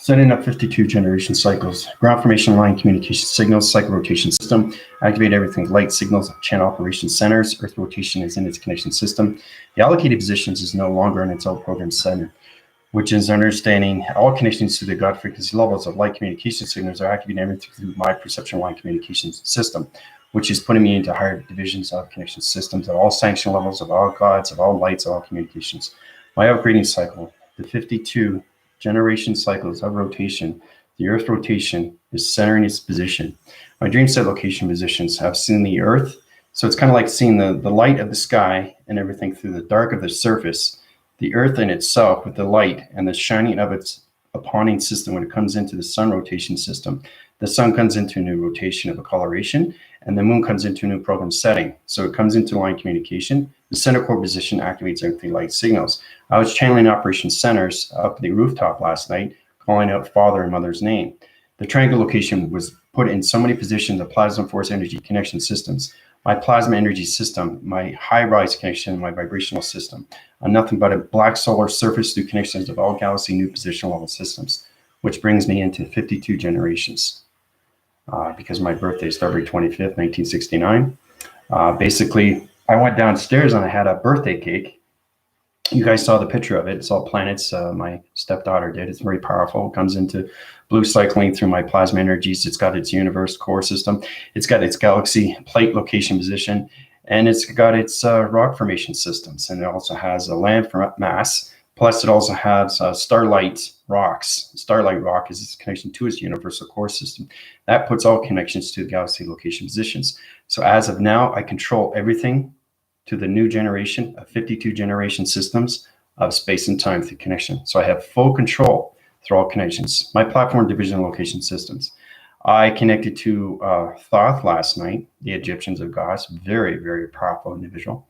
Setting up 52 generation cycles. Ground formation line communication signals, cycle rotation system. Activate everything. Light signals, channel operation centers. Earth rotation is in its connection system. The allocated positions is no longer in its own program center, which is understanding all connections to the God frequency levels of light communication signals are activating everything through my perception line communication system, which is putting me into higher divisions of connection systems at all sanction levels, of all gods, of all lights, of all communications. My upgrading cycle, the 52 generation cycles of rotation, the Earth rotation is centering its position. My dream set location positions have seen the Earth. So it's kind of like seeing the light of the sky and everything through the dark of the surface. The Earth in itself with the light and the shining of its upawning system when it comes into the sun rotation system. The sun comes into a new rotation of a coloration, and the moon comes into a new program setting. So it comes into line communication. The center core position activates everything light signals. I was channeling operation centers up the rooftop last night, calling out father and mother's name. The triangle location was put in so many positions of plasma force energy connection systems. My plasma energy system, my high-rise connection, my vibrational system, are nothing but a black solar surface through connections of all galaxy new position level systems, which brings me into 52 generations. Because my birthday is February 25th, 1969. Basically, I went downstairs and I had a birthday cake. You guys saw the picture of it. It's all planets. My stepdaughter did. It's very powerful. It comes into blue cycling through my plasma energies. It's got its universe core system. It's got its galaxy plate location position, and it's got its rock formation systems. And it also has a land mass. Plus, it also has starlight rocks. Starlight rock is its connection to its universal core system. That puts all connections to the galaxy location positions. So as of now, I control everything to the new generation of 52 generation systems of space and time through connection. So I have full control through all connections. My platform division location systems. I connected to Thoth last night, the Egyptians of Gods, very, very powerful individual.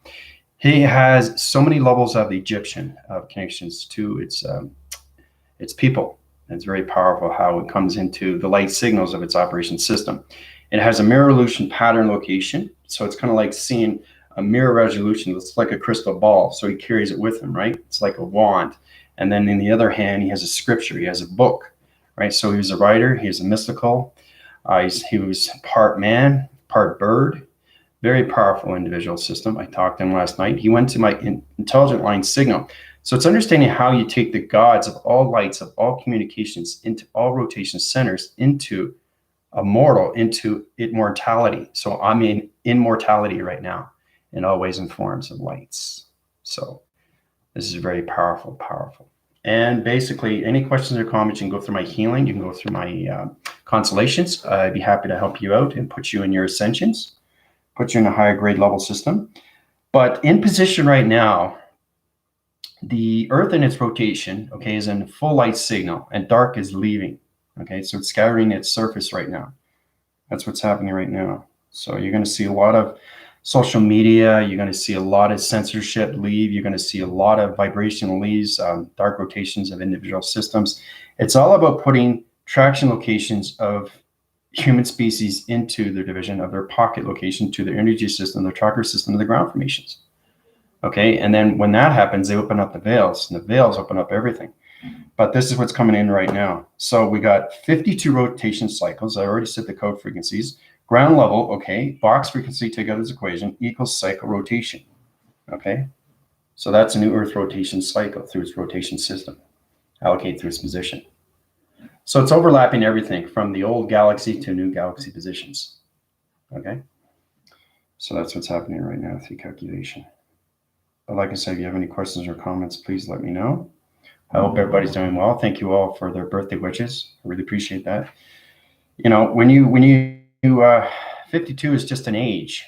He has so many levels of Egyptian connections to its people. And it's very powerful how it comes into the light signals of its operation system. It has a mirror illusion pattern location. So it's kind of like seeing a mirror resolution. It's like a crystal ball. So he carries it with him, right? It's like a wand. And then in the other hand, he has a scripture. He has a book, right? So he was a writer. He was a mystical. He was part man, part bird. Very powerful individual system. I talked to him last night. He went to my intelligent line signal. So it's understanding how you take the gods of all lights, of all communications, into all rotation centers, into immortal, into immortality. So I'm in immortality right now in all ways and forms of lights. So this is very powerful, powerful. And basically, any questions or comments, you can go through my healing. You can go through my constellations. I'd be happy to help you out and put you in your ascensions. Put you in a higher grade level system. But in position right now, the Earth in its rotation, okay, is in full light signal and dark is leaving. Okay, so it's scattering its surface right now. That's what's happening right now. So you're going to see a lot of social media. You're going to see a lot of censorship leave. You're going to see a lot of vibrational leaves, dark rotations of individual systems. It's all about putting traction locations of human species into their division of their pocket location to their energy system, their chakra system, and the ground formations. Okay, and then when that happens, they open up the veils, and the veils open up everything. But this is what's coming in right now. So we got 52 rotation cycles. I already set the code frequencies. Ground level, okay, box frequency, take out its equation, equals cycle rotation. Okay, so that's a new Earth rotation cycle through its rotation system, allocate through its position. So it's overlapping everything from the old galaxy to new galaxy positions. Okay, so that's what's happening right now through calculation. But like I said, if you have any questions or comments, please let me know. I hope everybody's doing well. Thank you all for their birthday wishes. I really appreciate that. You know, when you 52 is just an age,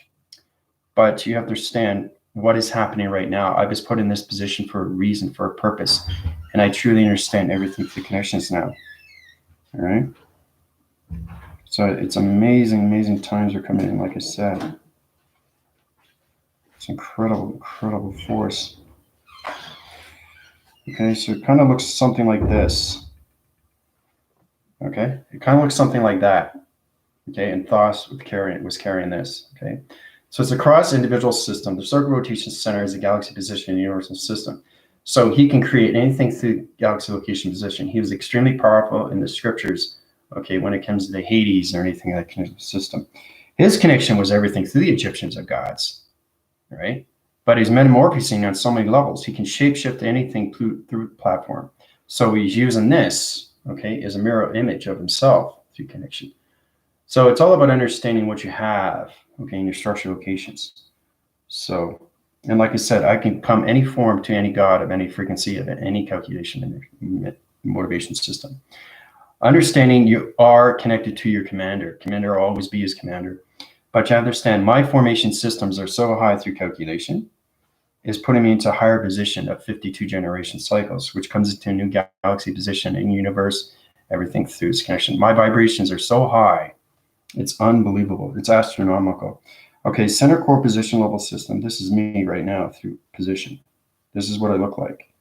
but you have to understand what is happening right now. I was put in this position for a reason, for a purpose, and I truly understand everything through connections now. All right. So it's amazing, amazing times are coming in, like I said. It's incredible, incredible force. Okay, so it kind of looks something like this. Okay, it kind of looks something like that. Okay, and Thoth was carrying this. Okay, so it's across individual system. The circle rotation center is a galaxy position in the universal system. So he can create anything through galaxy location position. He was extremely powerful in the scriptures, okay, when it comes to the Hades or anything like that system. His connection was everything through the Egyptians of gods, right? But he's metamorphosing on so many levels. He can shapeshift anything through the platform. So he's using this, okay, as a mirror image of himself through connection. So it's all about understanding what you have, okay, in your structural locations. So, and like I said, I can come any form to any god of any frequency of any calculation in motivation system. Understanding you are connected to your commander. Commander will always be his commander. But you understand my formation systems are so high through calculation is putting me into a higher position of 52 generation cycles, which comes into a new galaxy position in universe, everything through its connection. My vibrations are so high, it's unbelievable. It's astronomical. Okay, center core position level system. This is me right now through position. This is what I look like.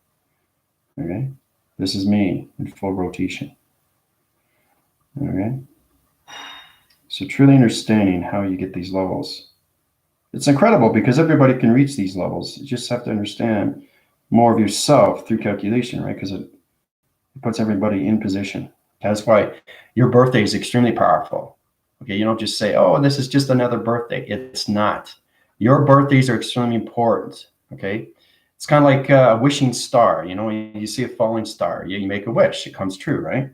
Okay, this is me in full rotation. Okay, so truly understanding how you get these levels. It's incredible because everybody can reach these levels. You just have to understand more of yourself through calculation, right? Because it puts everybody in position. That's why your birthday is extremely powerful. Okay, you don't just say, oh, this is just another birthday. It's not. Your birthdays are extremely important, okay? It's kind of like a wishing star. You know, you see a falling star, you make a wish, it comes true, right?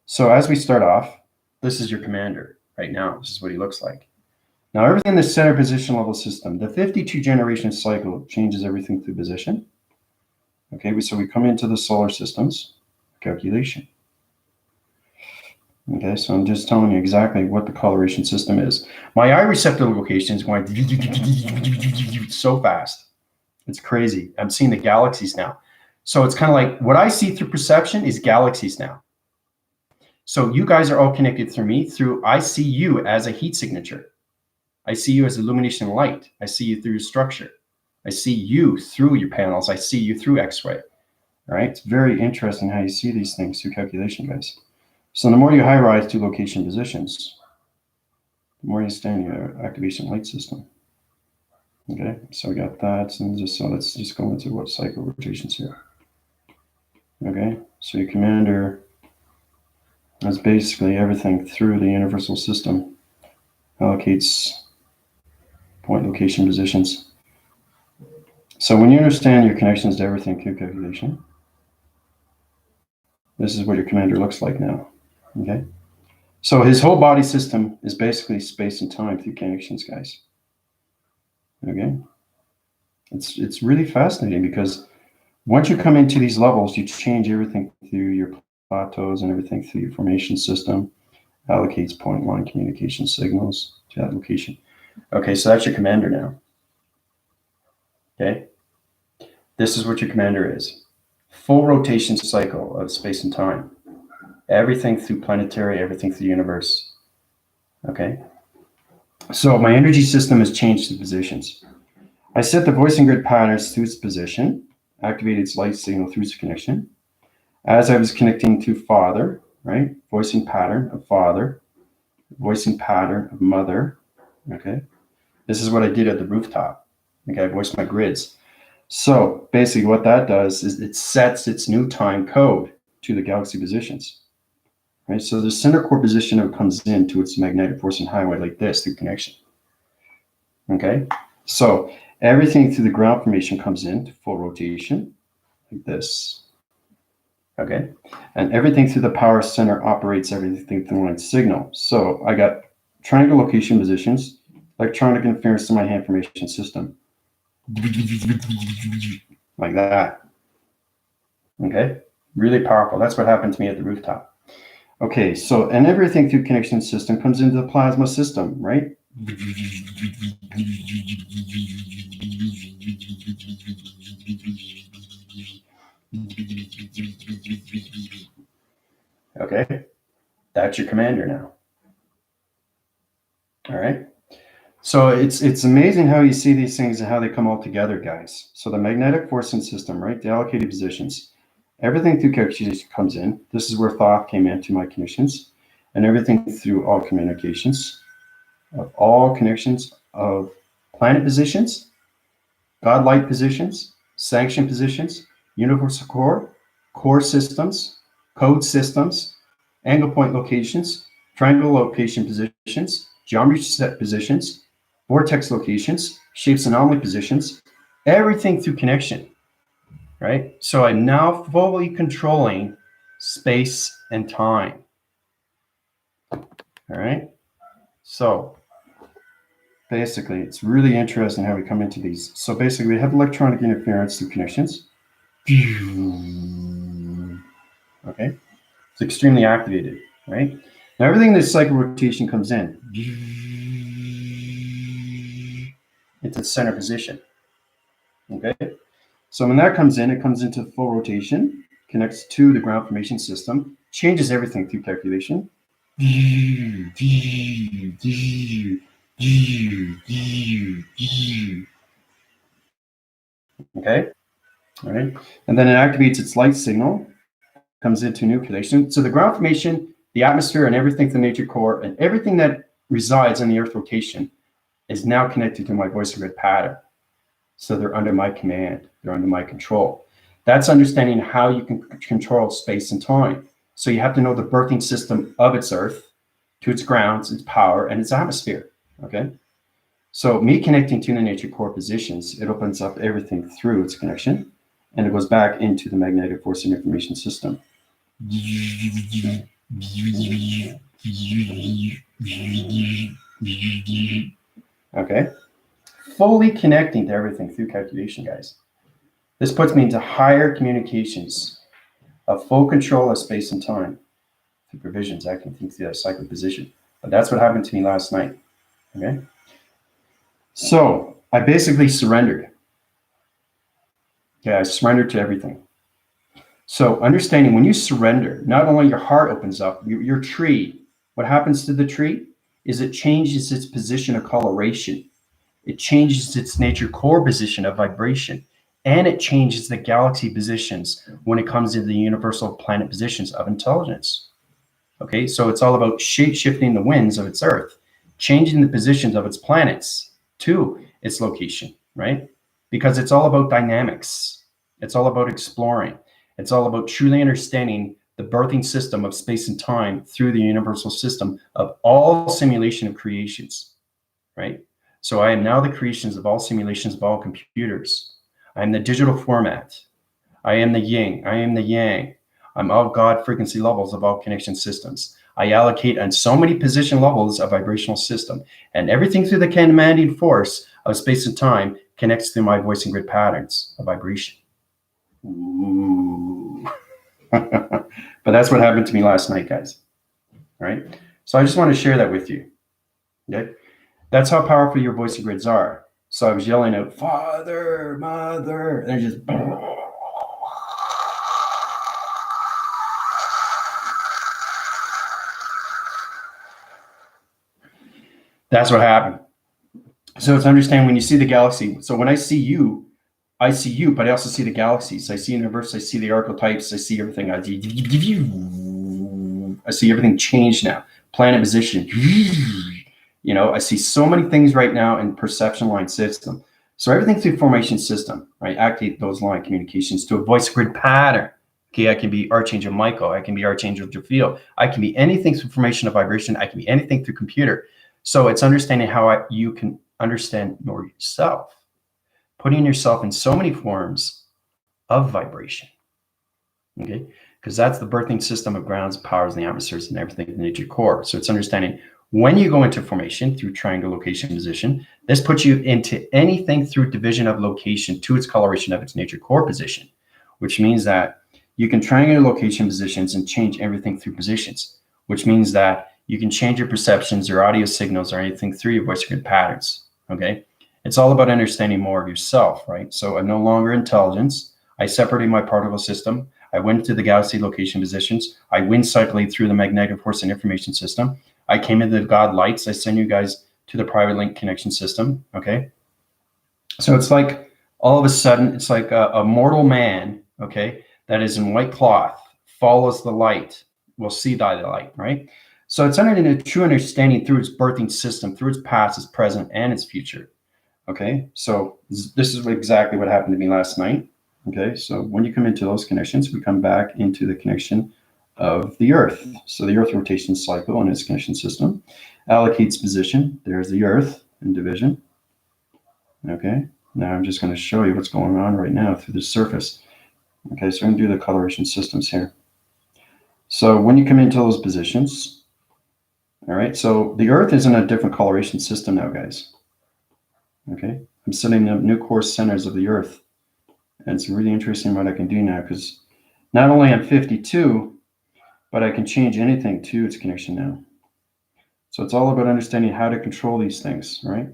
So as we start off, this is your commander right now. This is what he looks like. Now, everything in the center position level system, the 52 generation cycle changes everything through position. Okay, so we come into the solar systems calculation. Okay, so I'm just telling you exactly what the coloration system is. My eye receptor location is going so fast. It's crazy. I'm seeing the galaxies now. So it's kind of like what I see through perception is galaxies now. So you guys are all connected through me through, I see you as a heat signature. I see you as illumination light. I see you through your structure. I see you through your panels. I see you through X-ray. All right. It's very interesting how you see these things through calculation, guys. So the more you high rise to location positions, the more you stand your activation light system. Okay. So we got that. And just so let's just go into what cycle rotations here. Okay. So your commander is basically everything through the universal system, allocates point location positions. So when you understand your connections to everything through calculation, this is what your commander looks like now. Okay. So his whole body system is basically space and time through connections, guys. Okay. It's really fascinating because once you come into these levels, you change everything through your plateaus and everything through your formation system, allocates point line communication signals to that location. Okay, so that's your commander now. Okay. This is what your commander is. Full rotation cycle of space and time. Everything through planetary, everything through the universe. Okay. So my energy system has changed the positions. I set the voicing grid patterns through its position, activated its light signal through its connection. As I was connecting to father, right? Voicing pattern of father, voicing pattern of mother. Okay. This is what I did at the rooftop. Okay, I voiced my grids. So basically what that does is it sets its new time code to the galaxy positions. Right, so the center core position of it comes into its magnetic force and highway like this through connection. Okay, so everything through the ground formation comes into full rotation like this. Okay, and everything through the power center operates everything through one signal. So I got triangle location positions, electronic interference to my hand formation system. Like that. Okay, really powerful. That's what happened to me at the rooftop. Okay, so, and everything through connection system comes into the plasma system, right? Okay, that's your commander now. All right. So it's amazing how you see these things and how they come all together, guys. So the magnetic forcing system, right? The allocated positions, everything through calculation comes in. This is where thought came into my connections, and everything through all communications, of all connections of planet positions, God light positions, sanction positions, universal core, core systems, code systems, angle point locations, triangle location positions, geometry set positions, vortex locations, shapes anomaly positions, everything through connection, right? So I'm now fully controlling space and time. All right. So basically, it's really interesting how we come into these. So basically, we have electronic interference through connections. Okay. It's extremely activated, right? Now everything in this cycle rotation comes in into the center position. Okay. So when that comes in, it comes into full rotation, connects to the ground formation system, changes everything through calculation. Okay. All right. And then it activates its light signal, comes into nucleation. So the ground formation, the atmosphere, and everything from the nature core, and everything that resides in the Earth rotation is now connected to my voice grid pattern. So they're under my command. They're under my control. That's understanding how you can control space and time. So you have to know the birthing system of its Earth to its grounds, its power, and its atmosphere. Okay. So me connecting to the nature core positions, it opens up everything through its connection, and it goes back into the magnetic force and information system. Okay. Fully connecting to everything through calculation, guys. This puts me into higher communications of full control of space and time through provisions acting through that cyclic position. But that's what happened to me last night. Okay. So I basically surrendered. Yeah, I surrendered to everything. So understanding when you surrender, not only your heart opens up, your tree, what happens to the tree is it changes its position of coloration. It changes its nature core position of vibration, and it changes the galaxy positions when it comes to the universal planet positions of intelligence. Okay, so it's all about shape-shifting the winds of its Earth, changing the positions of its planets to its location, right? Because it's all about dynamics. It's all about exploring. It's all about truly understanding the birthing system of space and time through the universal system of all simulation of creations, right? So I am now the creations of all simulations of all computers. I am the digital format. I am the yin. I am the yang. I'm all God frequency levels of all connection systems. I allocate on so many position levels of vibrational system, and everything through the commanding force of space and time connects through my voice and grid patterns of vibration. Ooh. But that's what happened to me last night, guys. All right. So I just want to share that with you. Okay. That's how powerful your voice and grids are. So I was yelling out, Father, Mother, and I just. That's what happened. So it's understanding when you see the galaxy. So when I see you, but I also see the galaxies. I see universe. I see the archetypes. I see everything. I see everything change now. Planet position. You know, I see so many things right now in perception line system. So everything through formation system, right? Activate those line communications to a voice grid pattern. Okay, I can be Archangel Michael. I can be Archangel Jophiel. I can be anything through formation of vibration. I can be anything through computer. So it's understanding how you can understand yourself, putting yourself in so many forms of vibration. Okay, because that's the birthing system of grounds, powers, and the atmospheres, and everything in the nature core. So it's understanding when you go into formation through triangle location position, this puts you into anything through division of location to its coloration of its nature core position, which means that you can triangle location positions and change everything through positions, which means that you can change your perceptions or audio signals or anything through your voice grid patterns. Okay, it's all about understanding more of yourself, right? So I'm no longer intelligence. I separated my particle system. I went to the galaxy location positions. I wind cycled through the magnetic force and information system. I came into the God lights. I send you guys to the private link connection system. Okay. So it's like all of a sudden, it's like a mortal man, okay, that is in white cloth, follows the light, will see thy light, right? So it's under a true understanding through its birthing system, through its past, its present, and its future. Okay. So this is exactly what happened to me last night. Okay, so when you come into those connections, we come back into the connection of the Earth. So the Earth rotation cycle and its connection system allocates position. There's the Earth in division. Okay, now I'm just going to show you what's going on right now through the surface. Okay, so I'm going to do the coloration systems here. So when you come into those positions, all right, so the Earth is in a different coloration system now, guys. Okay, I'm setting up new core centers of the Earth. And it's really interesting what I can do now, because not only I'm 52, but I can change anything to its connection now. So it's all about understanding how to control these things, right?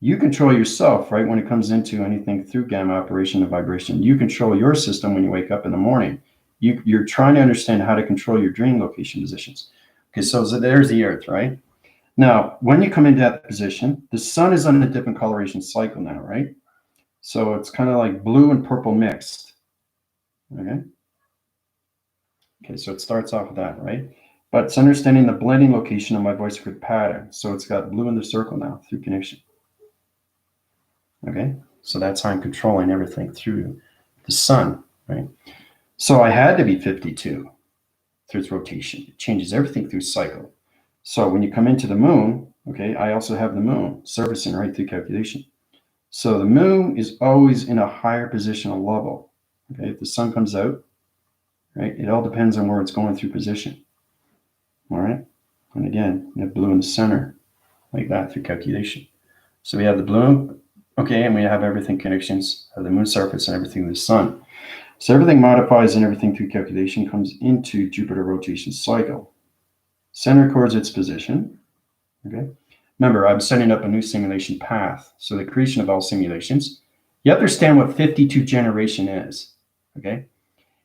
You control yourself, right, when it comes into anything through gamma operation and vibration. You control your system when you wake up in the morning. You're trying to understand how to control your dream location positions. Okay, so there's the Earth, right? Now, when you come into that position, the sun is on a different coloration cycle now, right? So it's kind of like blue and purple mixed. Okay. Okay, so it starts off with that, right? But it's understanding the blending location of my voice grid pattern. So it's got blue in the circle now through connection. Okay, so that's how I'm controlling everything through the sun, right? So I had to be 52 through its rotation. It changes everything through cycle. So when you come into the moon, okay, I also have the moon servicing right through calculation. So the moon is always in a higher positional level. Okay, if the sun comes out, right, it all depends on where it's going through position. All right, and again, you have blue in the center, like that through calculation. So we have the blue, okay, and we have everything connections of the moon surface and everything with the sun. So everything modifies and everything through calculation comes into Jupiter rotation cycle. Center records its position, okay? Remember, I'm setting up a new simulation path. So the creation of all simulations, you understand what 52 generation is, okay?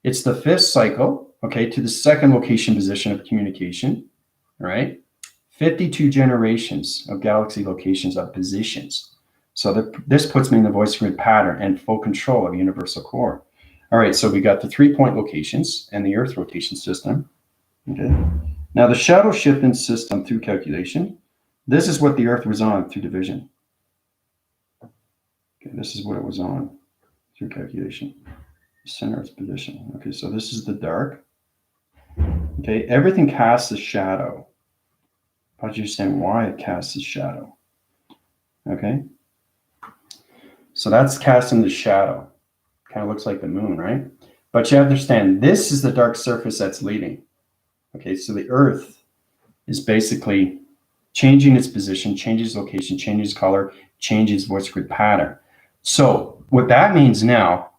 It's the fifth cycle, okay, to the second location position of communication, right? 52 generations of galaxy locations of positions. So this puts me in the voice grid pattern and full control of universal core. All right, so we got the 3-point locations and the Earth rotation system. Okay. Now the shadow shifting system through calculation. This is what the Earth was on through division. Okay, this is what it was on through calculation. Center of its position. Okay, so this is the dark. Okay, everything casts a shadow. But you understand why it casts a shadow. Okay, so that's casting the shadow. Kind of looks like the moon, right? But you understand this is the dark surface that's leading. Okay, so the Earth is basically changing its position, changes location, changes color, changes voice grid pattern. So what that means now,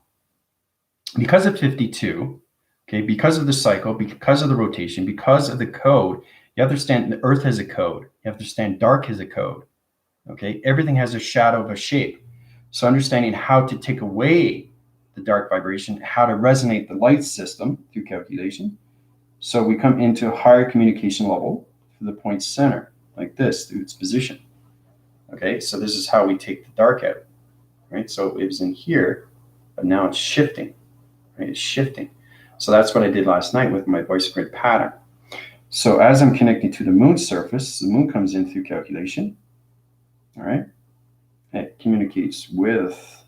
because of 52, okay, because of the cycle, because of the rotation, because of the code, you understand the Earth has a code. You understand dark has a code. Okay, everything has a shadow of a shape. So understanding how to take away the dark vibration, how to resonate the light system through calculation. So we come into a higher communication level to the point center, like this, through its position. Okay, so this is how we take the dark out, right? So it was in here, but now it's shifting, right? It's shifting. So that's what I did last night with my voice grid pattern. So as I'm connecting to the moon surface, the moon comes in through calculation, all right? It communicates with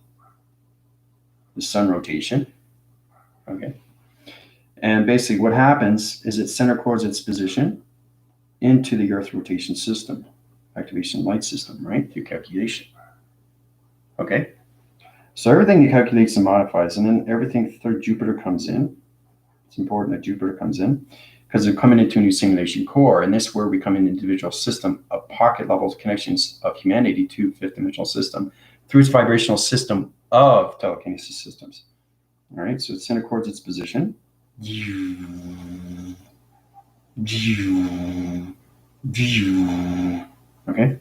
the sun rotation, okay? And basically what happens is it center course its position into the Earth rotation system, activation light system, right, through calculation. Okay, so everything calculates and modifies, and then everything through Jupiter comes in. It's important that Jupiter comes in because they're coming into a new simulation core, and this is where we come in individual system of pocket level connections of humanity to fifth dimensional system through its vibrational system of telekinesis systems. All right, so it center course its position. Okay,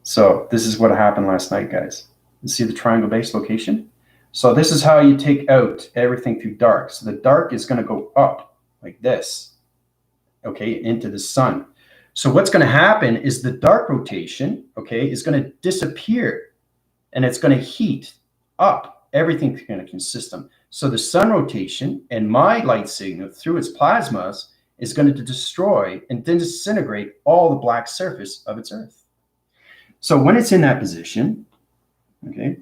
so this is what happened last night, guys. You see the triangle base location? So this is how you take out everything through dark. So the dark is going to go up like this, okay, into the sun. So what's going to happen is the dark rotation, okay, is going to disappear, and it's going to heat up everything through connection system. So the sun rotation and my light signal through its plasmas is going to destroy and disintegrate all the black surface of its Earth. So when it's in that position, okay,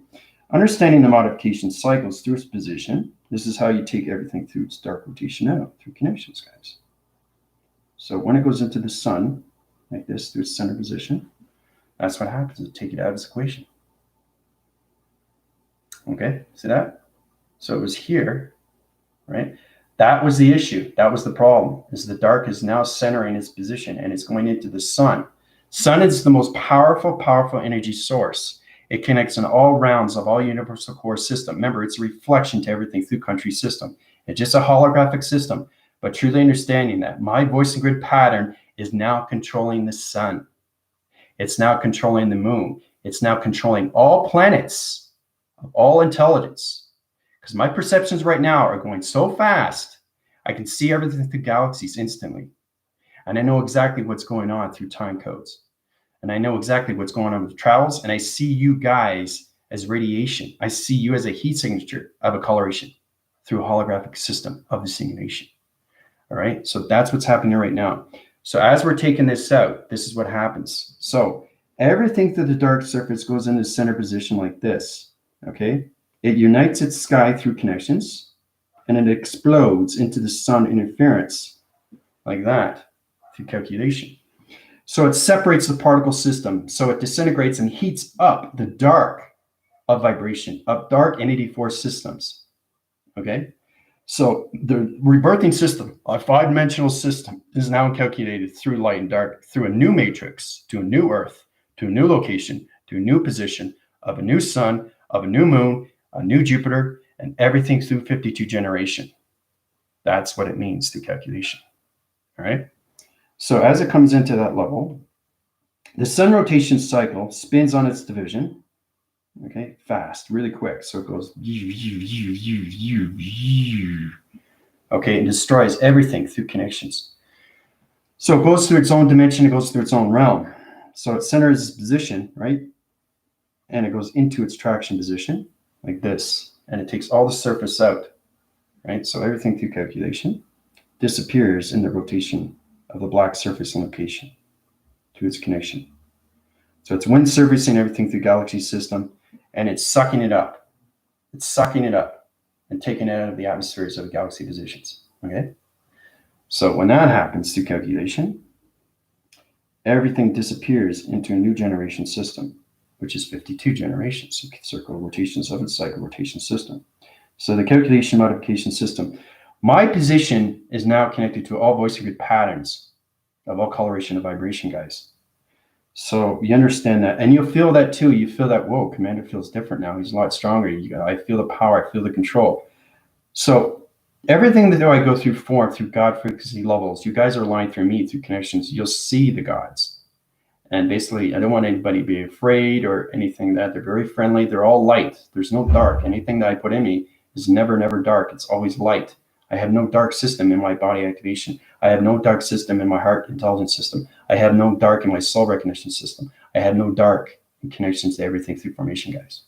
Understanding the modification cycles through its position, this is how you take everything through its dark rotation out, through connections, guys. So when it goes into the sun, like this, through its center position, that's what happens, to take it out of its equation. Okay, see that? So it was here, right? That was the issue. That was the problem, is the dark is now centering its position and it's going into the sun. Sun is the most powerful energy source. It connects in all rounds of all universal core system. Remember, it's a reflection to everything through country system. It's just a holographic system, but truly understanding that my voice and grid pattern is now controlling the sun. It's now controlling the moon. It's now controlling all planets of all intelligence. Because my perceptions right now are going so fast, I can see everything through galaxies instantly. And I know exactly what's going on through time codes. And I know exactly what's going on with travels. And I see you guys as radiation. I see you as a heat signature of a coloration through a holographic system of the simulation. All right. So that's what's happening right now. So as we're taking this out, this is what happens. So everything through the dark surface goes into the center position like this. Okay. It unites its sky through connections, and it explodes into the sun interference like that through calculation. So it separates the particle system. So it disintegrates and heats up the dark of vibration, of dark entity force systems. Okay. So the rebirthing system, a five-dimensional system, is now calculated through light and dark, through a new matrix, to a new Earth, to a new location, to a new position of a new sun, of a new moon, a new Jupiter, and everything through 52 generation. That's what it means through calculation. All right. So as it comes into that level, the sun rotation cycle spins on its division. Okay, fast, really quick. So it goes, okay, and destroys everything through connections. So it goes through its own dimension, it goes through its own realm. So it centers its position, right? And it goes into its traction position like this, and it takes all the surface out, right? So everything through calculation disappears in the rotation of the black surface and location to its connection. So it's wind surfacing everything through galaxy system, and it's sucking it up. It's sucking it up and taking it out of the atmospheres of galaxy positions, okay? So when that happens through calculation, everything disappears into a new generation system, which is 52 generations, circle rotations of its cycle rotation system. So the calculation modification system, my position is now connected to all voice grid patterns of all coloration of vibration, guys. So you understand that, and you'll feel that too. You feel that, whoa, Commander feels different now. He's a lot stronger. I feel the power. I feel the control. So everything that I go through form, through God frequency levels, you guys are aligned through me, through connections. You'll see the gods. And basically, I don't want anybody to be afraid or anything that they're very friendly. They're all light. There's no dark. Anything that I put in me is never dark. It's always light. I have no dark system in my body activation. I have no dark system in my heart intelligence system. I have no dark in my soul recognition system. I have no dark in connections to everything through formation, guys.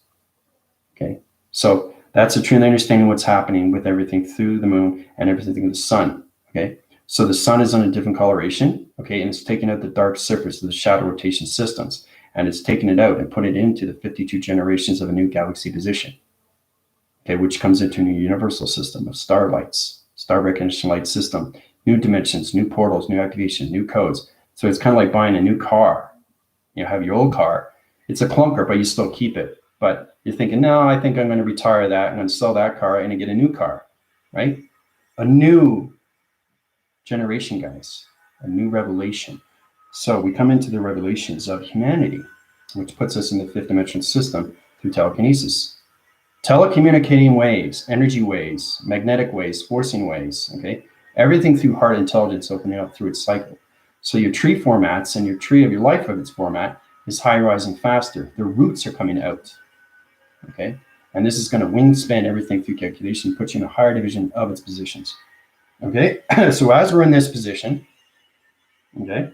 Okay. So that's a truly understanding what's happening with everything through the moon and everything through the sun. Okay. So the sun is on a different coloration, okay, and it's taking out the dark surface of the shadow rotation systems, and it's taking it out and put it into the 52 generations of a new galaxy position, okay, which comes into a new universal system of starlights, star recognition light system, new dimensions, new portals, new activations, new codes. So it's kind of like buying a new car. You have your old car. It's a clunker, but you still keep it. But you're thinking, no, I think I'm going to retire that. I'm going to sell that car and get a new car, right? A new generation, guys, a new revelation. So we come into the revelations of humanity, which puts us in the fifth dimensional system through telekinesis. Telecommunicating waves, energy waves, magnetic waves, forcing waves, okay? Everything through heart intelligence opening up through its cycle. So your tree formats and your tree of your life of its format is high rising faster. The roots are coming out, okay? And this is going to wingspan everything through calculation, put you in a higher division of its positions. Okay, so as we're in this position, okay,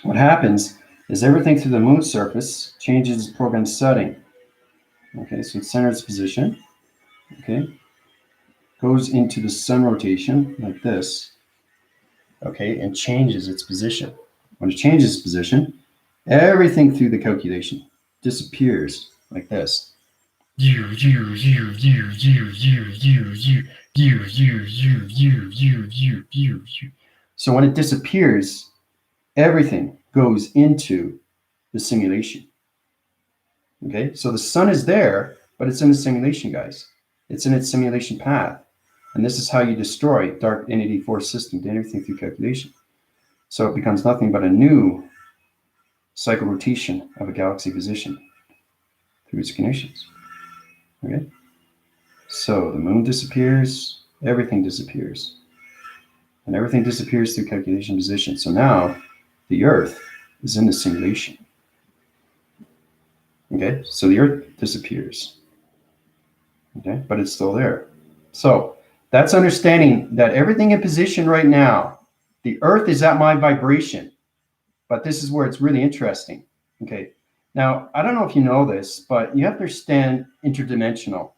what happens is everything through the moon surface changes its program setting. Okay, so it centers its position, okay, goes into the sun rotation like this, okay, and changes its position. When it changes its position, everything through the calculation disappears like this. So when it disappears, everything goes into the simulation. Okay, so the sun is there, but it's in the simulation, guys. It's in its simulation path. And this is how you destroy dark entity force system to everything through calculation. So it becomes nothing but a new cycle rotation of a galaxy position through its connections. Okay, so the moon disappears, everything disappears. And everything disappears through calculation position. So now the Earth is in the simulation. Okay, so the Earth disappears. Okay, but it's still there. So that's understanding that everything in position right now, the Earth is at my vibration. But this is where it's really interesting. Okay, now I don't know if you know this, but you have to understand interdimensional.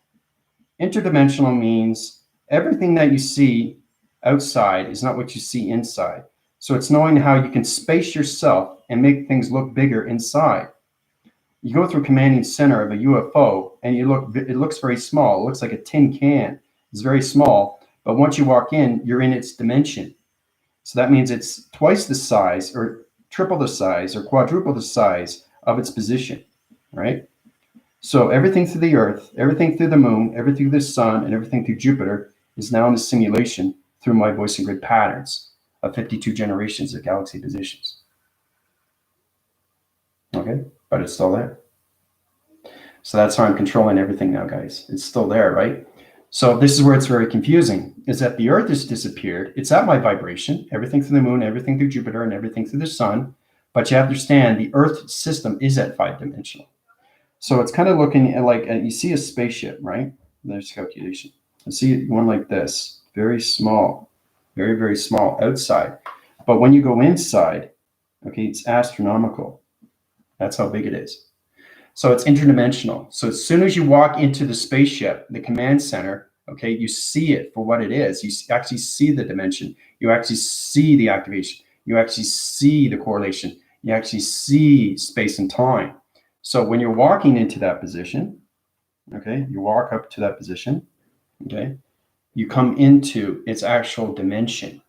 Interdimensional means everything that you see outside is not what you see inside. So it's knowing how you can space yourself and make things look bigger inside. You go through commanding center of a UFO and it looks very small. It looks like a tin can. It's very small, but once you walk in, you're in its dimension. So that means it's twice the size or triple the size or quadruple the size of its position, right? So everything through the Earth, everything through the moon, everything through the sun, and everything through Jupiter is now in the simulation through my voice and grid patterns of 52 generations of galaxy positions. Okay, but it's still there. So that's how I'm controlling everything now, guys. It's still there, right? So this is where it's very confusing, is that the Earth has disappeared. It's at my vibration, everything through the moon, everything through Jupiter, and everything through the sun. But you have to understand the Earth system is at 5-dimensional. So it's kind of looking at like, you see a spaceship, right? There's calculation. You see one like this, very small, very, very small outside. But when you go inside, okay, it's astronomical. That's how big it is. So it's interdimensional. So as soon as you walk into the spaceship, the command center, okay, you see it for what it is. You actually see the dimension. You actually see the activation. You actually see the correlation. You actually see space and time. So when you're walking into that position, okay, you walk up to that position, okay, you come into its actual dimension.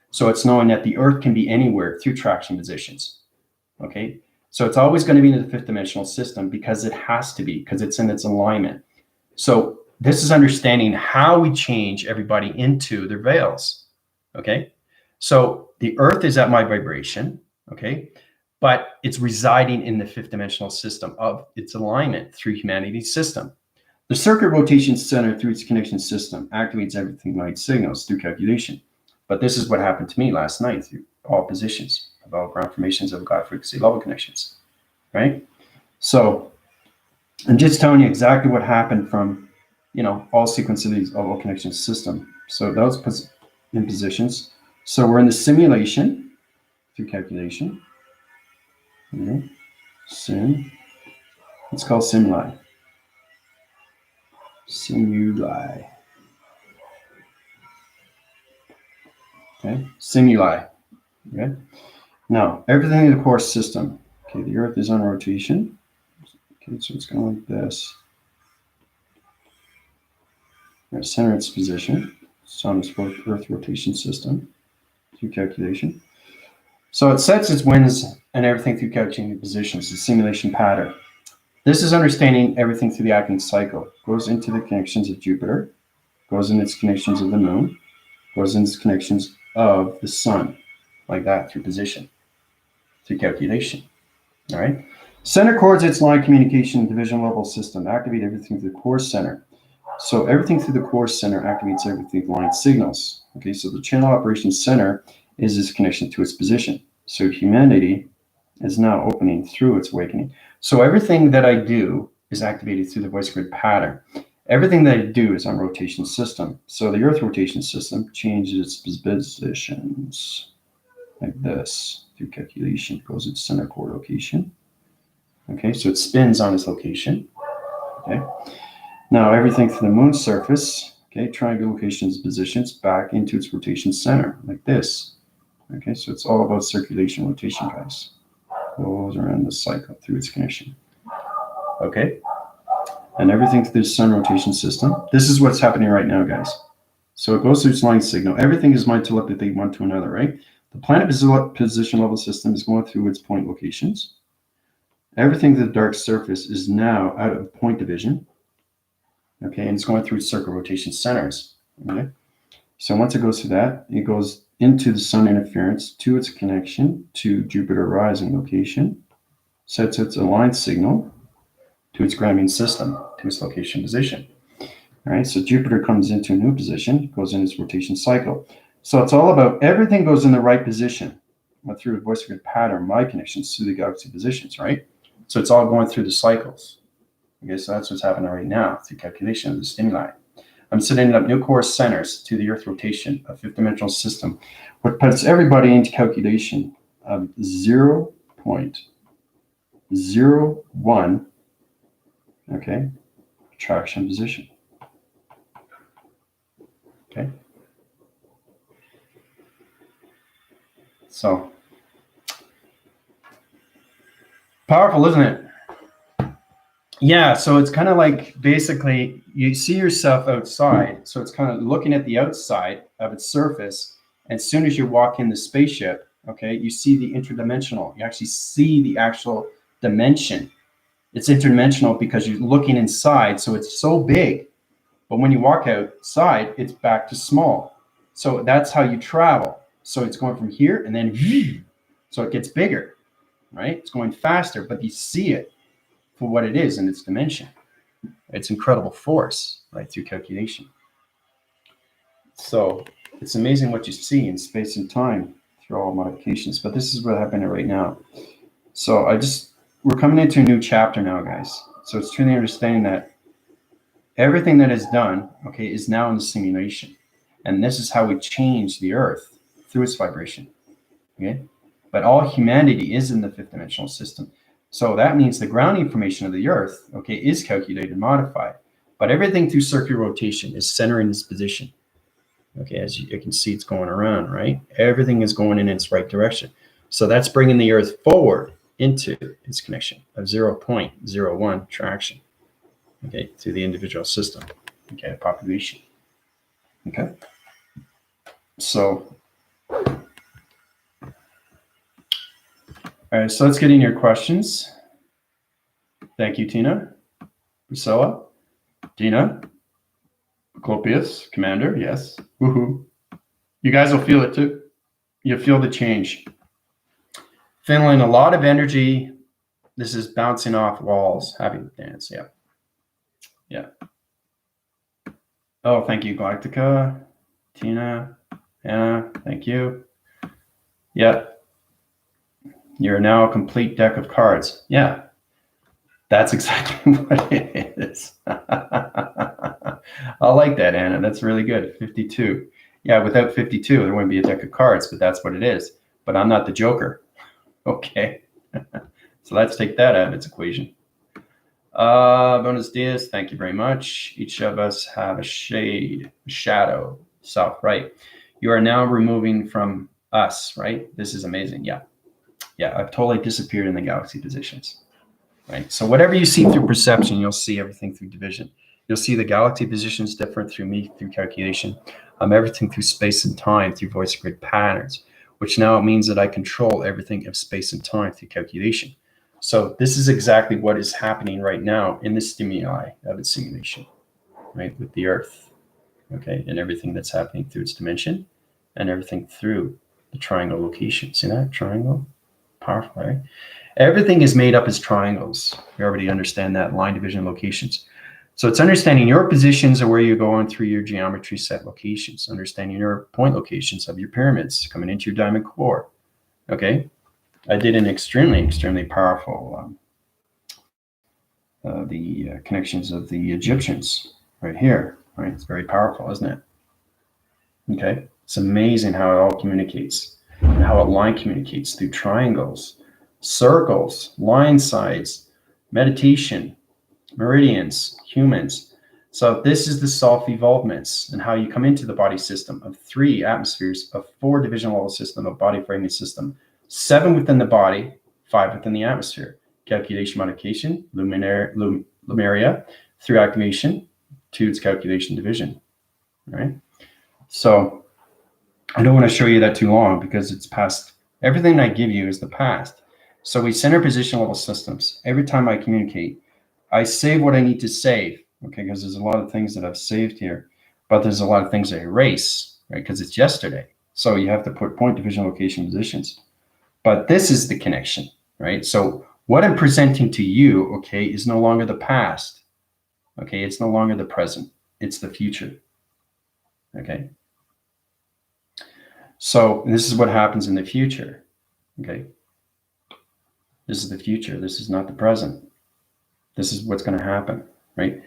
So it's knowing that the Earth can be anywhere through traction positions, okay? So it's always going to be in the 5th-dimensional system because it has to be, because it's in its alignment. So this is understanding how we change everybody into their veils, okay? So the Earth is at my vibration, okay? But it's residing in the 5th-dimensional system of its alignment through humanity's system. The circuit rotation center through its connection system activates everything light signals through calculation. But this is what happened to me last night through all positions of all ground formations of God frequency level connections, right? So I'm just telling you exactly what happened from, all sequence of these all connection system. So those in positions. So we're in the simulation through calculation. Okay. Sim. It's called simuli. Simuli. Okay. Simuli. Okay. Now, everything in the core system. Okay, the Earth is on rotation. Okay, so it's going like this. Right, center its position. Sun's Earth rotation system through calculation. So it sets its winds and everything through calculating positions, the simulation pattern. This is understanding everything through the acting cycle. Goes into the connections of Jupiter, goes in its connections of the moon, goes in its connections of the sun, like that through position, through calculation. All right. Center coordinates its line communication division level system. Activate everything through the core center. So everything through the core center activates everything line signals. Okay, so the channel operations center is its connection to its position. So humanity is now opening through its awakening. So everything that I do is activated through the voice grid pattern. Everything that I do is on rotation system. So the Earth rotation system changes its positions like this through calculation. It goes its center core location. Okay, so it spins on its location. Okay. Now everything through the moon's surface, okay, triangle locations, positions back into its rotation center, like this. Okay, so it's all about circulation, rotation, guys. Goes around the cycle through its connection. Okay. and everything through the sun rotation system. This is what's happening right now, guys. So it goes through its line signal. Everything is mind telepathy one to another, right? The planet position level system is going through its point locations. Everything to the dark surface is now out of point division. Okay, and it's going through its circle rotation centers. Okay, so once it goes through that, it goes into the sun interference to its connection to Jupiter rising location, sets its aligned signal to its grounding system, to its location position. All right, so Jupiter comes into a new position, goes in its rotation cycle. So it's all about everything goes in the right position through a voice grid pattern, my connections to the galaxy positions, right? So it's all going through the cycles. Okay, so that's what's happening right now through calculation of the stimuli. I'm setting up new core centers to the Earth rotation, a fifth dimensional system, which puts everybody into calculation of 0.01, okay, attraction position. Okay. So powerful, isn't it? Yeah, so it's kind of like basically you see yourself outside. So it's kind of looking at the outside of its surface. And as soon as you walk in the spaceship, okay, you see the interdimensional. You actually see the actual dimension. It's interdimensional because you're looking inside. So it's so big. But when you walk outside, it's back to small. So that's how you travel. So it's going from here and then so it gets bigger, right? It's going faster, but you see it for what it is in its dimension. It's incredible force, right, through calculation. So it's amazing what you see in space and time through all modifications, but this is what's happening right now. So we're coming into a new chapter now, guys. So it's truly understanding that everything that is done, okay, is now in the simulation. And this is how we change the Earth through its vibration, okay? But all humanity is in the fifth dimensional system. So that means the ground information of the Earth, okay, is calculated and modified. But everything through circular rotation is centering its position. Okay, as you can see, it's going around, right? Everything is going in its right direction. So that's bringing the Earth forward into its connection of 0.01 traction, okay, through the individual system, okay, population. Okay, so, all right, so let's get in your questions. Thank you, Tina, Priscilla, Dina, Clopius, Commander, yes, woohoo. You guys will feel it too. You'll feel the change. Feeling a lot of energy. This is bouncing off walls. Happy to dance, yeah. Yeah. Oh, thank you, Galactica, Tina, Anna, thank you. Yeah. You're now a complete deck of cards. Yeah. That's exactly what it is. I like that, Anna. That's really good. 52. Yeah, without 52, there wouldn't be a deck of cards, but that's what it is. But I'm not the Joker. Okay. So let's take that out of its equation. Buenos dias. Thank you very much. Each of us have a shade, a shadow, self, right? You are now removing from us, right? This is amazing. Yeah. Yeah, I've totally disappeared in the galaxy positions. Right. So whatever you see through perception, you'll see everything through division. You'll see the galaxy positions different through me, through calculation. Everything through space and time through voice grid patterns, which now means that I control everything of space and time through calculation. So this is exactly what is happening right now in the stimuli of its simulation, right, with the Earth, okay, and everything that's happening through its dimension and everything through the triangle location. See that triangle? Powerful, right? Everything is made up as triangles. You already understand that, line division locations. So it's understanding your positions of where you're going through your geometry set locations, understanding your point locations of your pyramids coming into your diamond core. Okay, I did an extremely powerful the connections of the Egyptians right here. Right, it's very powerful, isn't it? Okay, it's amazing how it all communicates and how a line communicates through triangles, circles, line sides, meditation, meridians, humans. So this is the self-evolvements and how you come into the body system of 3 atmospheres, of 4 division level system, of body framing system, 7 within the body, 5 within the atmosphere. Calculation modification, Lumeria, through activation to its calculation division, right? So I don't want to show you that too long because it's past. Everything I give you is the past. So we center position level systems. Every time I communicate, I save what I need to save, okay? Because there's a lot of things that I've saved here, but there's a lot of things I erase, right? Because it's yesterday. So you have to put point, division, location, positions. But this is the connection, right? So what I'm presenting to you, okay, is no longer the past. Okay, it's no longer the present. It's the future. Okay. So this is what happens in the future. Okay. This is the future. This is not the present. This is what's going to happen, right?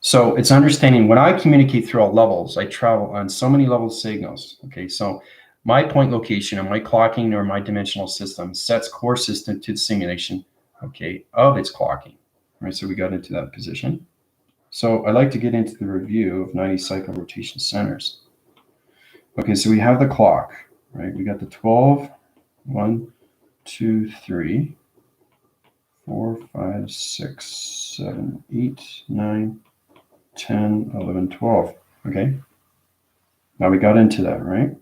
So it's understanding when I communicate through all levels, I travel on so many level signals. Okay. So my point location or my clocking or my dimensional system sets core system to the simulation, okay, of its clocking. All right. So we got into that position. So I'd like to get into the review of 90 cycle rotation centers. Okay, so we have the clock, right? We got the 12, 1, 2, 3, 4, 5, 6, 7, 8, 9, 10, 11, 12. Okay. Now we got into that, right?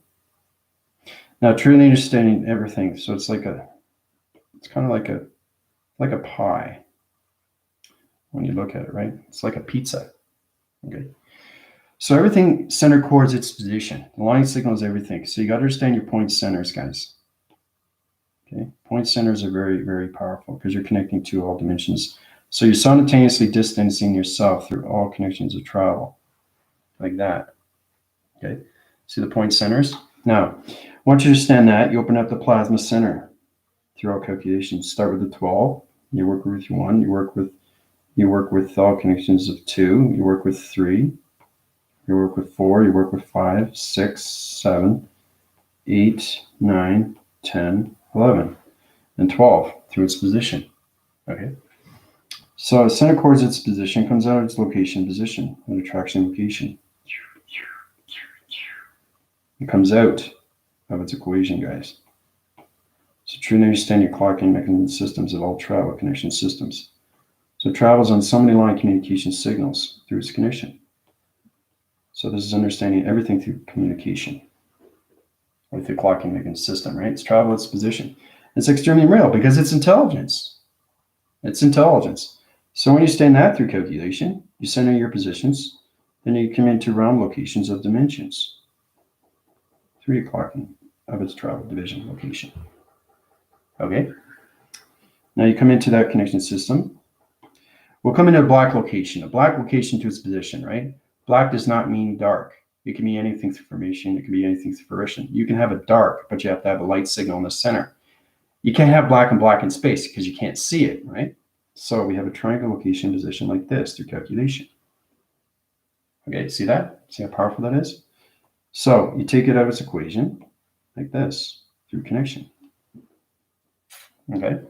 Now truly understanding everything. So it's kind of like a pie when you look at it, right? It's like a pizza. Okay. So everything center coordinates its position. The line signals everything. So you got to understand your point centers, guys. Okay. Point centers are very, very powerful because you're connecting to all dimensions. So you're simultaneously distancing yourself through all connections of travel. Like that. Okay. See the point centers? Now, once you understand that, you open up the plasma center through all calculations. Start with the 12. You work with 1. You work with all connections of 2. You work with 3. You work with 4, you work with 5, 6, 7, 8, 9, 10, 11, and 12 through its position. Okay. So center coordinates its position, comes out of its location position, an attraction location. It comes out of its equation, guys. So truly understand your clocking mechanism systems of all travel connection systems. So it travels on so many line communication signals through its connection. So this is understanding everything through communication with the clocking mechanism system, right? It's travel, its position. It's extremely real because it's intelligence. It's intelligence. So when you stand that through calculation, you center your positions, then you come into realm locations of dimensions through your clocking of its travel division location. Okay. Now you come into that connection system. We'll come into a black location to its position, right? Black does not mean dark. It can be anything through formation. It can be anything through fruition. You can have a dark, but you have to have a light signal in the center. You can't have black and black in space because you can't see it, right? So we have a triangle location position like this through calculation. Okay, see that? See how powerful that is? So you take it out of its equation like this through connection. Okay.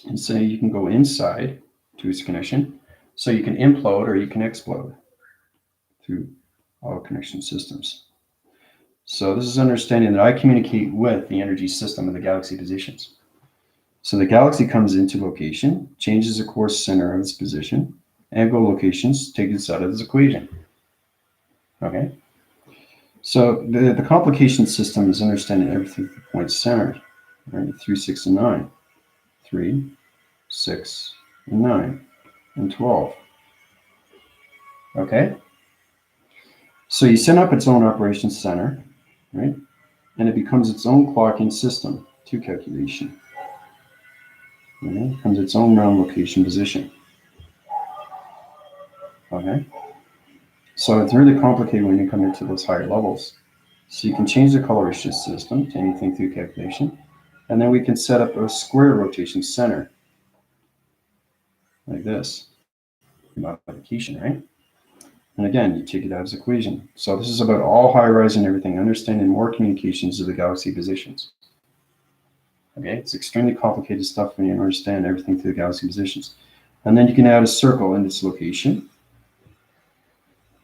And so you can go inside to its connection. So you can implode or you can explode through all connection systems. So this is understanding that I communicate with the energy system of the galaxy positions. So the galaxy comes into location, changes the core center of its position, angle locations, take it out of its equation. Okay. So the complication system is understanding everything through point center, right? 3, 6, and 9. 3, 6, and 9, and 12. Okay. So you set up its own operations center, right? And it becomes its own clocking system to calculation. Okay? It becomes its own realm location position. Okay. So it's really complicated when you come into those higher levels. So you can change the coloration system to anything through calculation. And then we can set up a square rotation center like this. Modification, right? And again, you take it out of its equation. So this is about all high rise and everything, understanding more communications of the galaxy positions. Okay, it's extremely complicated stuff when you understand everything through the galaxy positions. And then you can add a circle in its location.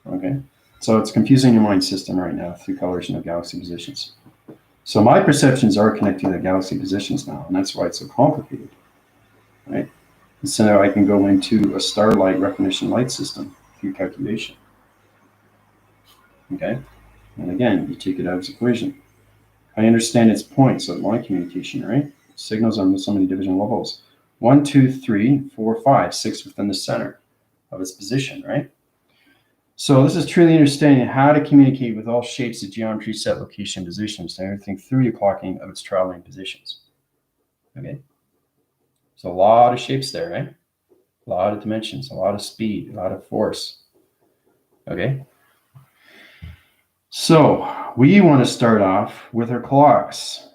Okay, so it's confusing your mind system right now through coloration of galaxy positions. So my perceptions are connected to the galaxy positions now, and that's why it's so complicated, right? And so now I can go into a starlight recognition light system through calculation. Okay? And again, you take it out of its equation. I understand its points of line communication, right? Signals on so many division levels. 1, 2, 3, 4, 5, 6 within the center of its position, right? So this is truly understanding how to communicate with all shapes of geometry, set, location, positions, and everything through your clocking of its traveling positions. Okay? So a lot of shapes there, right? A lot of dimensions, a lot of speed, a lot of force. Okay? So we want to start off with our clocks.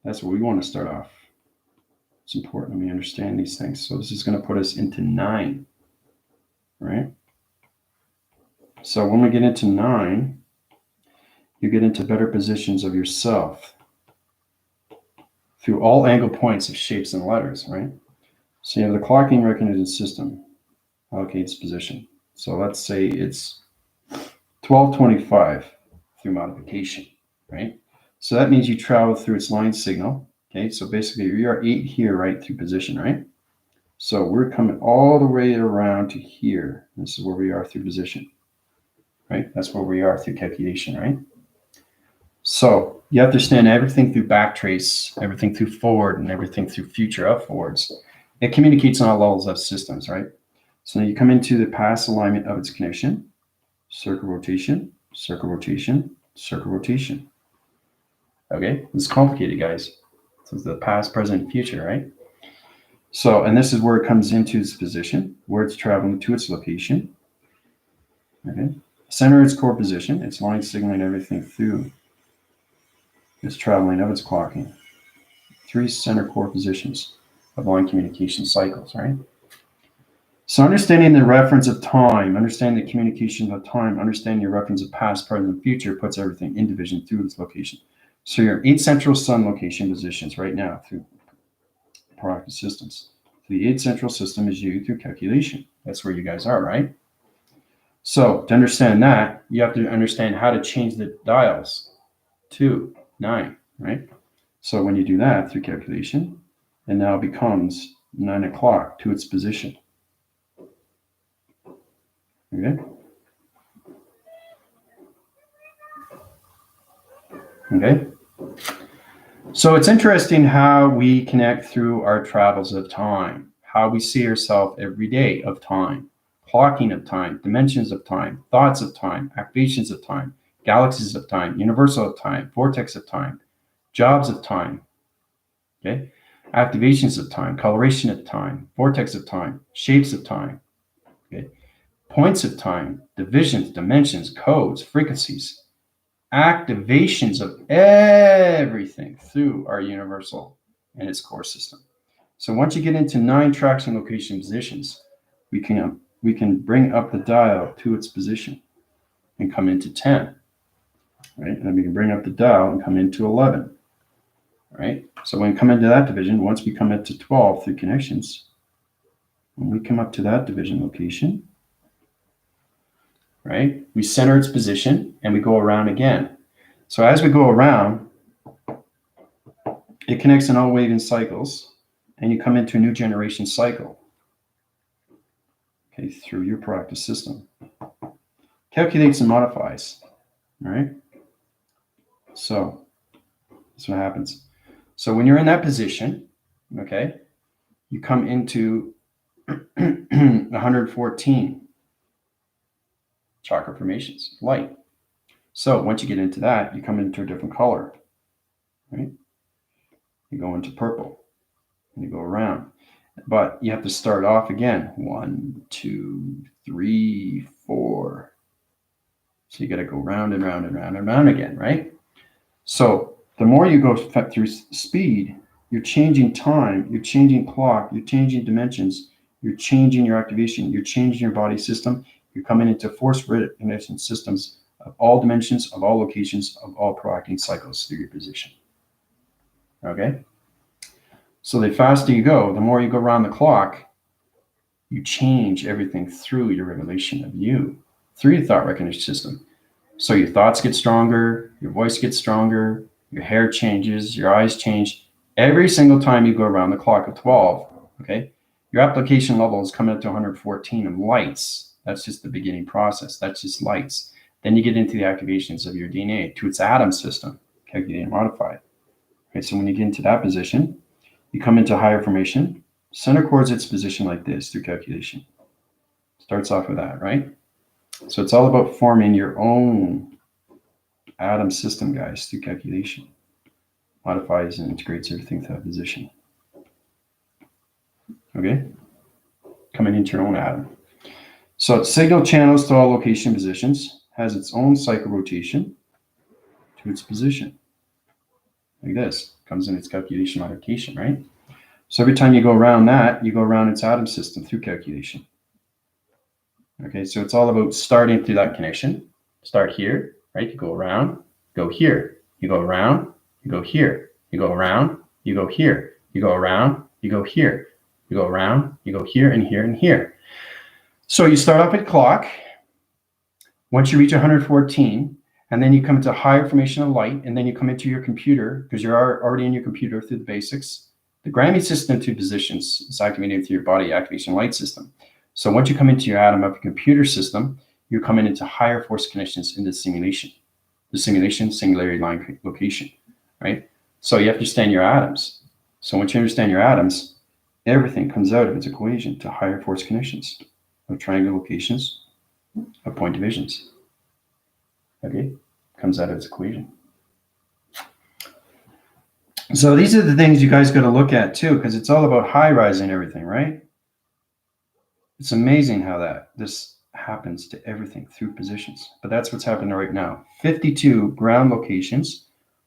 That's where we want to start off. It's important that we understand these things. So this is going to put us into 9, right? So when we get into 9, you get into better positions of yourself through all angle points of shapes and letters, right? So you have the clocking recognition system allocates position. So let's say it's 1225 through modification, right? So that means you travel through its line signal. Okay, so basically you're 8 here, right, through position, right? So we're coming all the way around to here. This is where we are through position, right? That's where we are through calculation, right? So you have to understand everything through backtrace, everything through forward, and everything through future up forwards. It communicates on all levels of systems, right? So you come into the past alignment of its connection, circle rotation, circle rotation, circle rotation. Okay, it's complicated, guys. So it's the past, present, future, right? So, and this is where it comes into its position, where it's traveling to its location. Okay, center its core position, its line signaling everything through its traveling of its clocking. 3 center core positions of line communication cycles, right? So understanding the reference of time, understanding the communication of time, understanding your reference of past, present, and future puts everything in division through its location. So your 8 central sun location positions right now through proactive systems. The 8 central system is you through calculation. That's where you guys are, right? So to understand that, you have to understand how to change the dials to 9, right? So when you do that through calculation, it now becomes 9 o'clock to its position. Okay? Okay? So it's interesting how we connect through our travels of time, how we see ourselves every day of time, clocking of time, dimensions of time, thoughts of time, activations of time, galaxies of time, universal of time, vortex of time, jobs of time, okay? Activations of time, coloration of time, vortex of time, shapes of time, okay? Points of time, divisions, dimensions, codes, frequencies, activations of everything through our universal and its core system. So once you get into 9 traction location positions, we can bring up the dial to its position and come into 10, right? And then we can bring up the dial and come into 11, right? So when we come into that division, once we come into 12 through connections, when we come up to that division location, right, we center its position and we go around again. So as we go around, it connects in all waving cycles, and you come into a new generation cycle, okay, through your proactive system. Calculates and modifies, all right? So that's what happens. So when you're in that position, okay, you come into 114 chakra formations, light. So once you get into that, you come into a different color, right? You go into purple, and you go around. But you have to start off again. 1, 2, 3, 4. So you got to go round and round and round and round again, right? So the more you go through speed, you're changing time, you're changing clock, you're changing dimensions, you're changing your activation, you're changing your body system. You're coming into force recognition systems of all dimensions, of all locations, of all proacting cycles through your position. Okay? So the faster you go, the more you go around the clock, you change everything through your revelation of you, through your thought recognition system. So your thoughts get stronger, your voice gets stronger, your hair changes, your eyes change, Every single time you go around the clock of 12, okay, your application level is coming up to 114 of lights. That's just the beginning process. That's just lights. Then you get into the activations of your DNA to its atom system, calculated and modified. Okay, so when you get into that position, you come into higher formation. Center core's its position like this through calculation. Starts off with that, right? So it's all about forming your own atom system, guys, through calculation. Modifies and integrates everything to that position. Okay? Coming into your own atom. So it signal channels to all location positions, has its own cycle rotation to its position. Like this. Comes in its calculation modification, right? So every time you go around that, you go around its atom system through calculation. Okay, so it's all about starting through that connection. Start here, right? You go around, go here. You go around, you go here. You go around, you go here. You go around, you go here. You go around, you go here and here and here. So you start off at clock. Once you reach 114, and then you come into higher formation of light, and then you come into your computer, because you're already in your computer through the basics. The Grammy system to positions is activated through your body activation light system. So once you come into your atom of your computer system, you're coming into higher force connections in the simulation. The simulation, singularity line location, right? So you have to understand your atoms. So once you understand your atoms, everything comes out of its equation to higher force connections of triangle locations of point divisions. Okay, comes out of its equation. So these are the things you guys got to look at too, because it's all about high rise and everything, right? It's amazing how this happens to everything through positions, but that's what's happening right now. 52 ground locations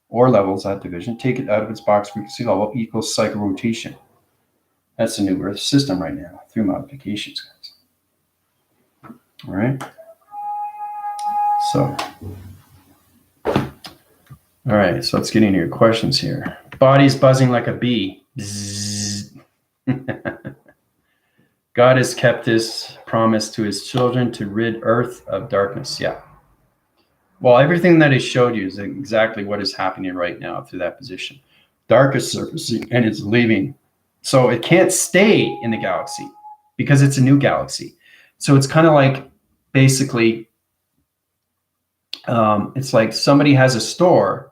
or levels at division, take it out of its box frequency level equals cycle rotation. That's the new Earth system right now through modifications, guys. All right. So, all right. So let's get into your questions here. Body's buzzing like a bee. God has kept his promise to his children to rid Earth of darkness. Yeah. Well, everything that I showed you is exactly what is happening right now through that position. Dark is surfacing and it's leaving. So it can't stay in the galaxy because it's a new galaxy. So it's kind of like basically, it's like somebody has a store,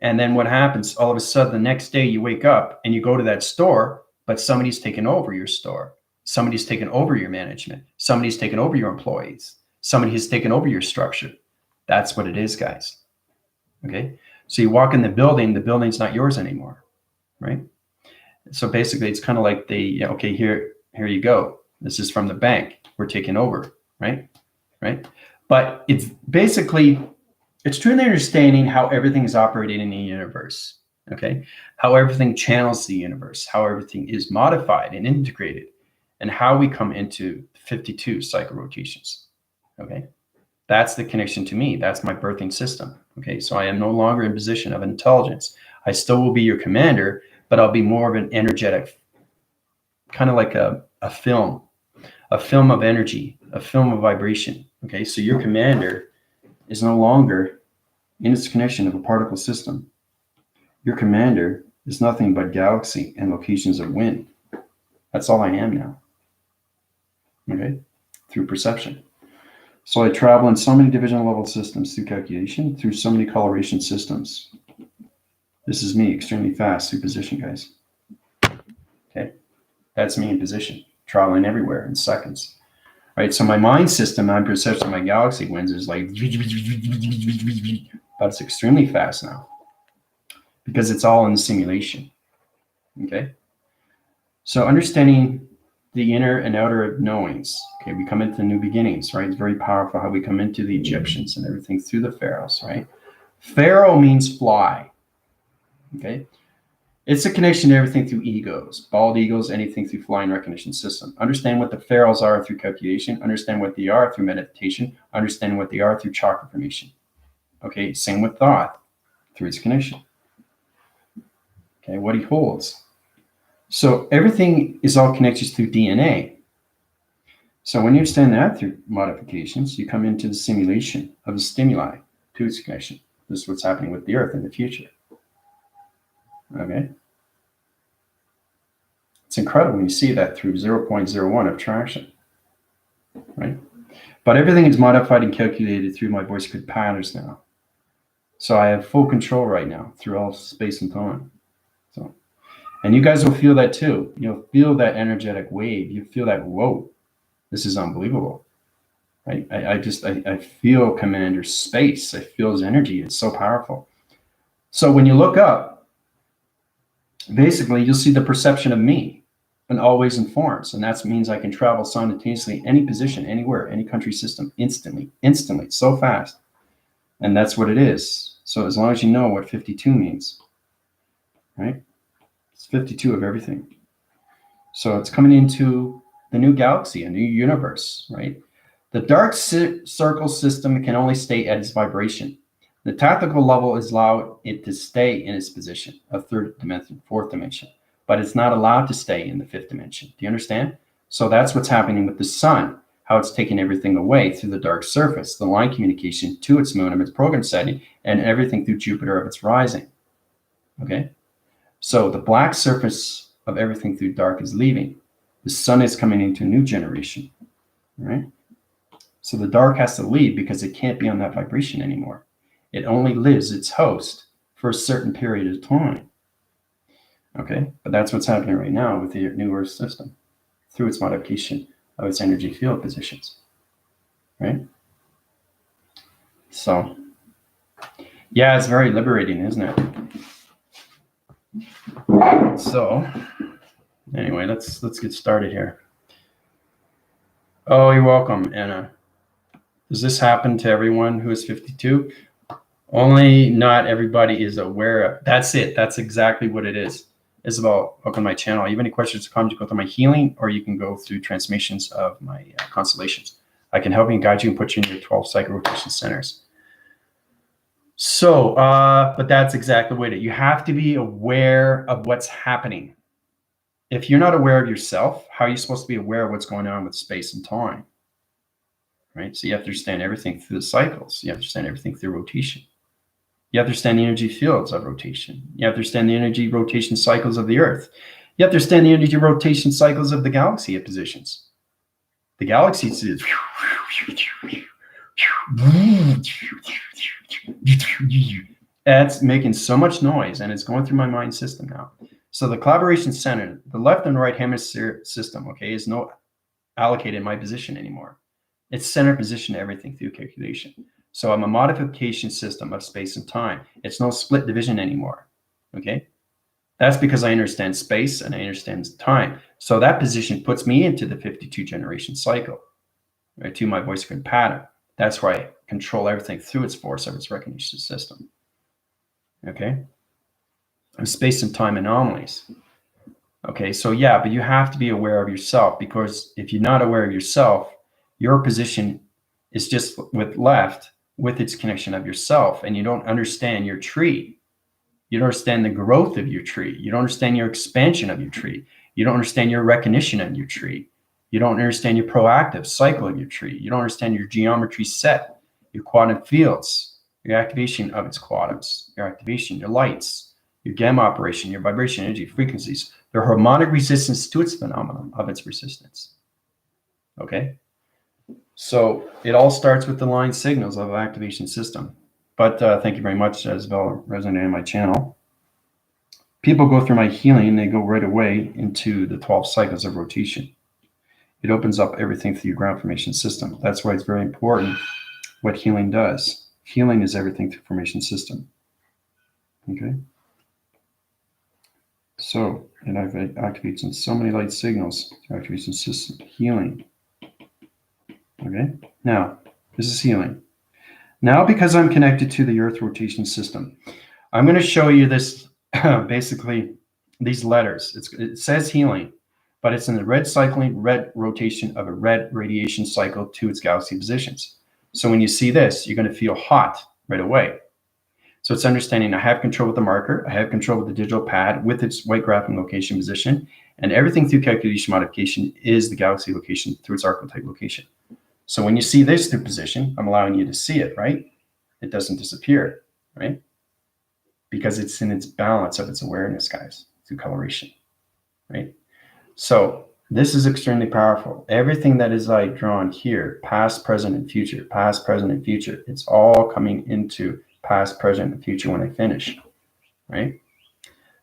and then what happens? All of a sudden, the next day you wake up and you go to that store, but somebody's taken over your store. Somebody's taken over your management. Somebody's taken over your employees. Somebody has taken over your structure. That's what it is, guys. Okay. So you walk in the building's not yours anymore, right? So basically it's kind of like okay, here you go. This is from the bank. We're taking over, right? Right. But it's basically, it's truly understanding how everything is operating in the universe. Okay. How everything channels the universe, how everything is modified and integrated, and how we come into 52 cycle rotations. Okay. That's the connection to me. That's my birthing system. Okay. So I am no longer in position of intelligence. I still will be your commander, but I'll be more of an energetic, kind of like a film of energy, a film of vibration. Okay. So your commander is no longer in its connection of a particle system. Your commander is nothing but galaxy and locations of wind. That's all I am now. Okay. Through perception. So I travel in so many division level systems through calculation, through so many coloration systems. This is me extremely fast through position, guys. Okay. That's me in position, traveling everywhere in seconds. Right. So my mind system, my perception of my galaxy winds is like, but it's extremely fast now because it's all in the simulation. Okay. So understanding the inner and outer knowings. Okay, we come into new beginnings, right? It's very powerful how we come into the Egyptians and everything through the pharaohs, right? Pharaoh means fly. Okay. It's a connection to everything through egos, bald egos, anything through flying recognition system. Understand what the pharaohs are through calculation, understand what they are through meditation, understand what they are through chakra formation. Okay, same with thought through its connection. Okay, what he holds. So everything is all connected through DNA. So when you understand that through modifications, you come into the simulation of the stimuli to its connection. This is what's happening with the Earth in the future. Okay. It's incredible when you see that through 0.01 of traction, right? But everything is modified and calculated through my voice grid patterns now. So I have full control right now through all space and time. So, and you guys will feel that too. You'll feel that energetic wave. You feel that, whoa, this is unbelievable. Right? I feel Commander Space. I feel his energy. It's so powerful. So when you look up, basically you'll see the perception of me and always in forms. And that means I can travel simultaneously any position, anywhere, any country system, instantly, so fast. And that's what it is. So as long as you know what 52 means, right? It's 52 of everything. So it's coming into the new galaxy, a new universe, right? The dark circle system can only stay at its vibration. The tactical level is allowed it to stay in its position, a third dimension, fourth dimension, but it's not allowed to stay in the fifth dimension. Do you understand? So that's what's happening with the sun, how it's taking everything away through the dark surface, the line communication to its moon of its program setting, and everything through Jupiter of its rising. Okay? So the black surface of everything through dark is leaving. The sun is coming into a new generation, right? So the dark has to leave because it can't be on that vibration anymore. It only lives its host for a certain period of time. Okay, but that's what's happening right now with the new Earth system through its modification of its energy field positions, right? So, yeah, it's very liberating, isn't it? So, anyway, let's get started here. Oh, you're welcome, Anna. Does this happen to everyone who is 52? Only not everybody is aware of. That's it. That's exactly what it is. Isabel, welcome to my channel. If you have any questions or comments, you go through my healing, or you can go through transmissions of my constellations. I can help you and guide you and put you in your 12 cycle rotation centers. So, but that's exactly what it is. You have to be aware of what's happening. If you're not aware of yourself, how are you supposed to be aware of what's going on with space and time? Right? So you have to understand everything through the cycles. You have to understand everything through rotation. You have to understand the energy fields of rotation. You have to understand the energy rotation cycles of the Earth. You have to understand the energy rotation cycles of the galaxy positions. The galaxies is that's making so much noise, and it's going through my mind system now. So the collaboration center, the left and right hemisphere system, okay, is no allocated in my position anymore. It's center position to everything through calculation. So I'm a modification system of space and time. It's no split division anymore, okay? That's because I understand space and I understand time. So that position puts me into the 52 generation cycle, right, to my voice grid pattern. That's where I control everything through its force of its recognition system, okay? And space and time anomalies. Okay, so yeah, but you have to be aware of yourself, because if you're not aware of yourself, your position is just with left with its connection of yourself, and you don't understand your tree. You don't understand the growth of your tree. You don't understand your expansion of your tree. You don't understand your recognition of your tree. You don't understand your proactive cycle of your tree. You don't understand your geometry set, your quantum fields, your activation of its quantums, your activation, your lights, your gamma operation, your vibration, energy, frequencies, their harmonic resistance to its phenomenon of its resistance. Okay? So it all starts with the line signals of activation system. But thank you very much, Isabel, resonating on my channel. People go through my healing, they go right away into the 12 cycles of rotation. It opens up everything through your ground formation system. That's why it's very important what healing does. Healing is everything through formation system. Okay? So it activates in so many light signals. Activation system, healing. Okay, now this is healing. Now, because I'm connected to the Earth rotation system, I'm going to show you this, basically these letters. It says healing, but it's in the red cycling, red rotation of a red radiation cycle to its galaxy positions. So when you see this, you're going to feel hot right away. So it's understanding I have control with the marker, I have control with the digital pad with its white graphing location position, and everything through calculation modification is the galaxy location through its archetype location. So when you see this through position, I'm allowing you to see it, right? It doesn't disappear, right? Because it's in its balance of its awareness, guys, through coloration, right? So this is extremely powerful. Everything that is like drawn here, past, present, and future, past, present, and future, it's all coming into past, present, and future when I finish, right?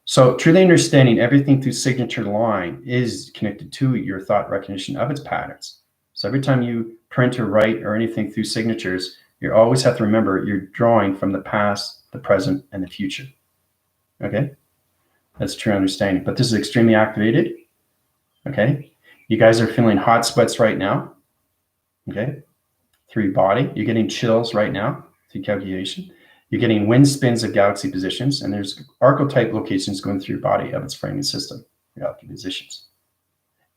So truly understanding everything through signature line is connected to your thought recognition of its patterns. So every time you print or write or anything through signatures, you always have to remember you're drawing from the past, the present, and the future. Okay? That's true understanding. But this is extremely activated. Okay? You guys are feeling hot sweats right now. Okay? Through your body. You're getting chills right now through calculation. You're getting wind spins of galaxy positions, and there's archetype locations going through your body of its framing system, galaxy positions.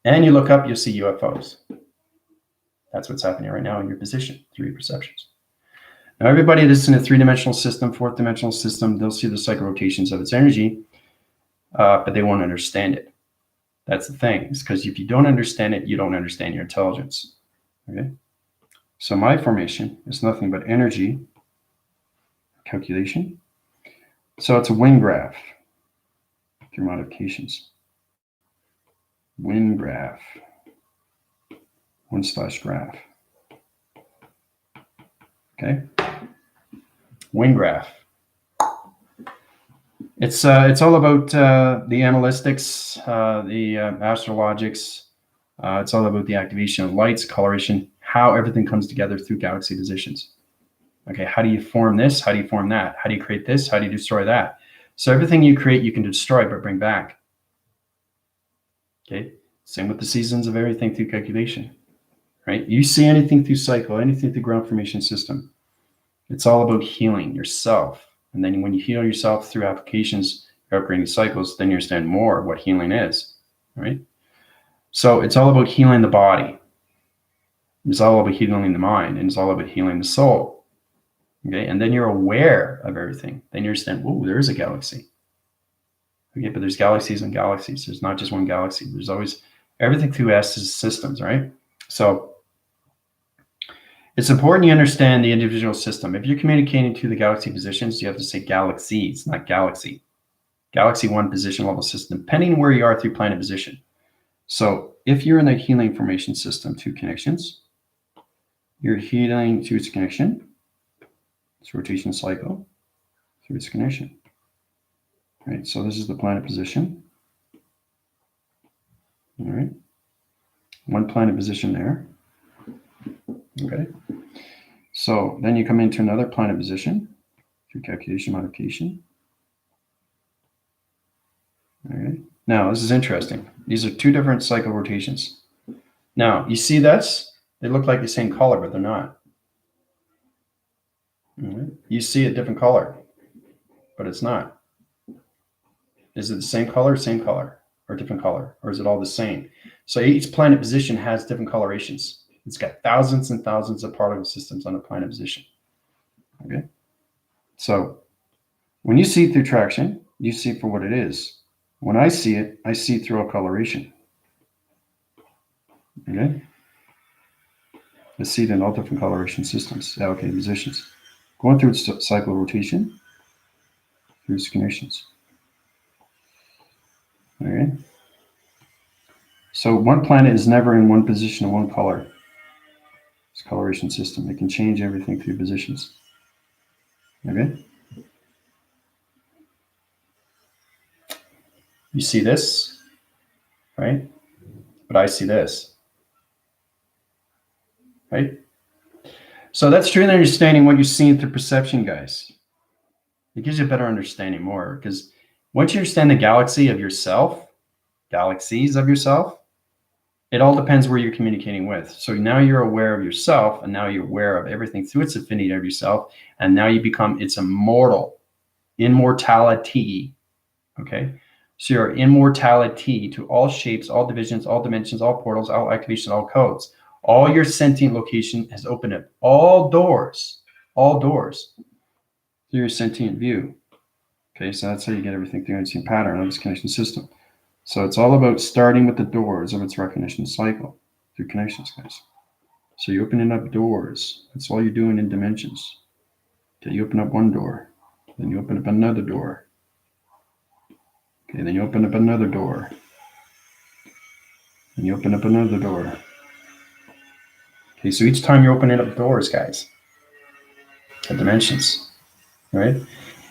And you look up, you'll see UFOs. That's what's happening right now in your position through your perceptions. Now, everybody that's in a three-dimensional system, fourth-dimensional system, they'll see the cycle rotations of its energy, but they won't understand it. That's the thing, is because if you don't understand it, you don't understand your intelligence. Okay? So my formation is nothing but energy calculation. So it's a wind graph through modifications. Wind graph. Wind/graph. Okay. Wind graph. It's all about the analytics, the astrologics. It's all about the activation of lights, coloration, how everything comes together through galaxy positions. Okay, how do you form this? How do you form that? How do you create this? How do you destroy that? So everything you create, you can destroy, but bring back. Okay, same with the seasons of everything through calculation, right? You see anything through cycle, anything through ground formation system. It's all about healing yourself. And then when you heal yourself through applications, your upgrading cycles, then you understand more what healing is, right? So it's all about healing the body. It's all about healing the mind, and it's all about healing the soul. Okay, and then you're aware of everything. Then you understand, whoa, there is a galaxy. Okay, but there's galaxies and galaxies. There's not just one galaxy. There's always everything through S is systems, right? So it's important you understand the individual system. If you're communicating to the galaxy positions, you have to say galaxies, not galaxy. Galaxy 1 position level system, depending on where you are through planet position. So if you're in the healing formation system, 2 connections, you're healing to its connection. Its rotation cycle through its connection. Right, so this is the planet position. All right, 1 planet position there. Okay, so then you come into another planet position through calculation modification. All right, now this is interesting. These are 2 different cycle rotations. Now you see this? They look like the same color, but they're not. All right. You see a different color, but it's not. Is it the same color, or different color, or is it all the same? So each planet position has different colorations. It's got thousands and thousands of particle systems on a planet position. Okay. So when you see it through traction, you see it for what it is. When I see it through a coloration. Okay. I see it in all different coloration systems, allocated positions. Going through its cycle rotation, through its connections. Okay. So 1 planet is never in 1 position of 1 color. It's a coloration system. It can change everything through positions. Okay. You see this, right? But I see this, right? So that's truly understanding what you're seeing through perception, guys. It gives you a better understanding more, because once you understand the galaxy of yourself, galaxies of yourself, it all depends where you're communicating with. So now you're aware of yourself, and now you're aware of everything through its affinity of yourself, and now you become its immortality. Okay. So your immortality to all shapes, all divisions, all dimensions, all portals, all activations, all codes. All your sentient location has opened up all doors through your sentient view. Okay, so that's how you get everything through its pattern of its connection system. So it's all about starting with the doors of its recognition cycle through connections, guys. So you're opening up doors. That's all you're doing in dimensions. Okay, you open up 1 door, then you open up another door. Okay, then you open up another door. and you open up another door. Okay, so each time you're opening up doors, guys, the dimensions, right?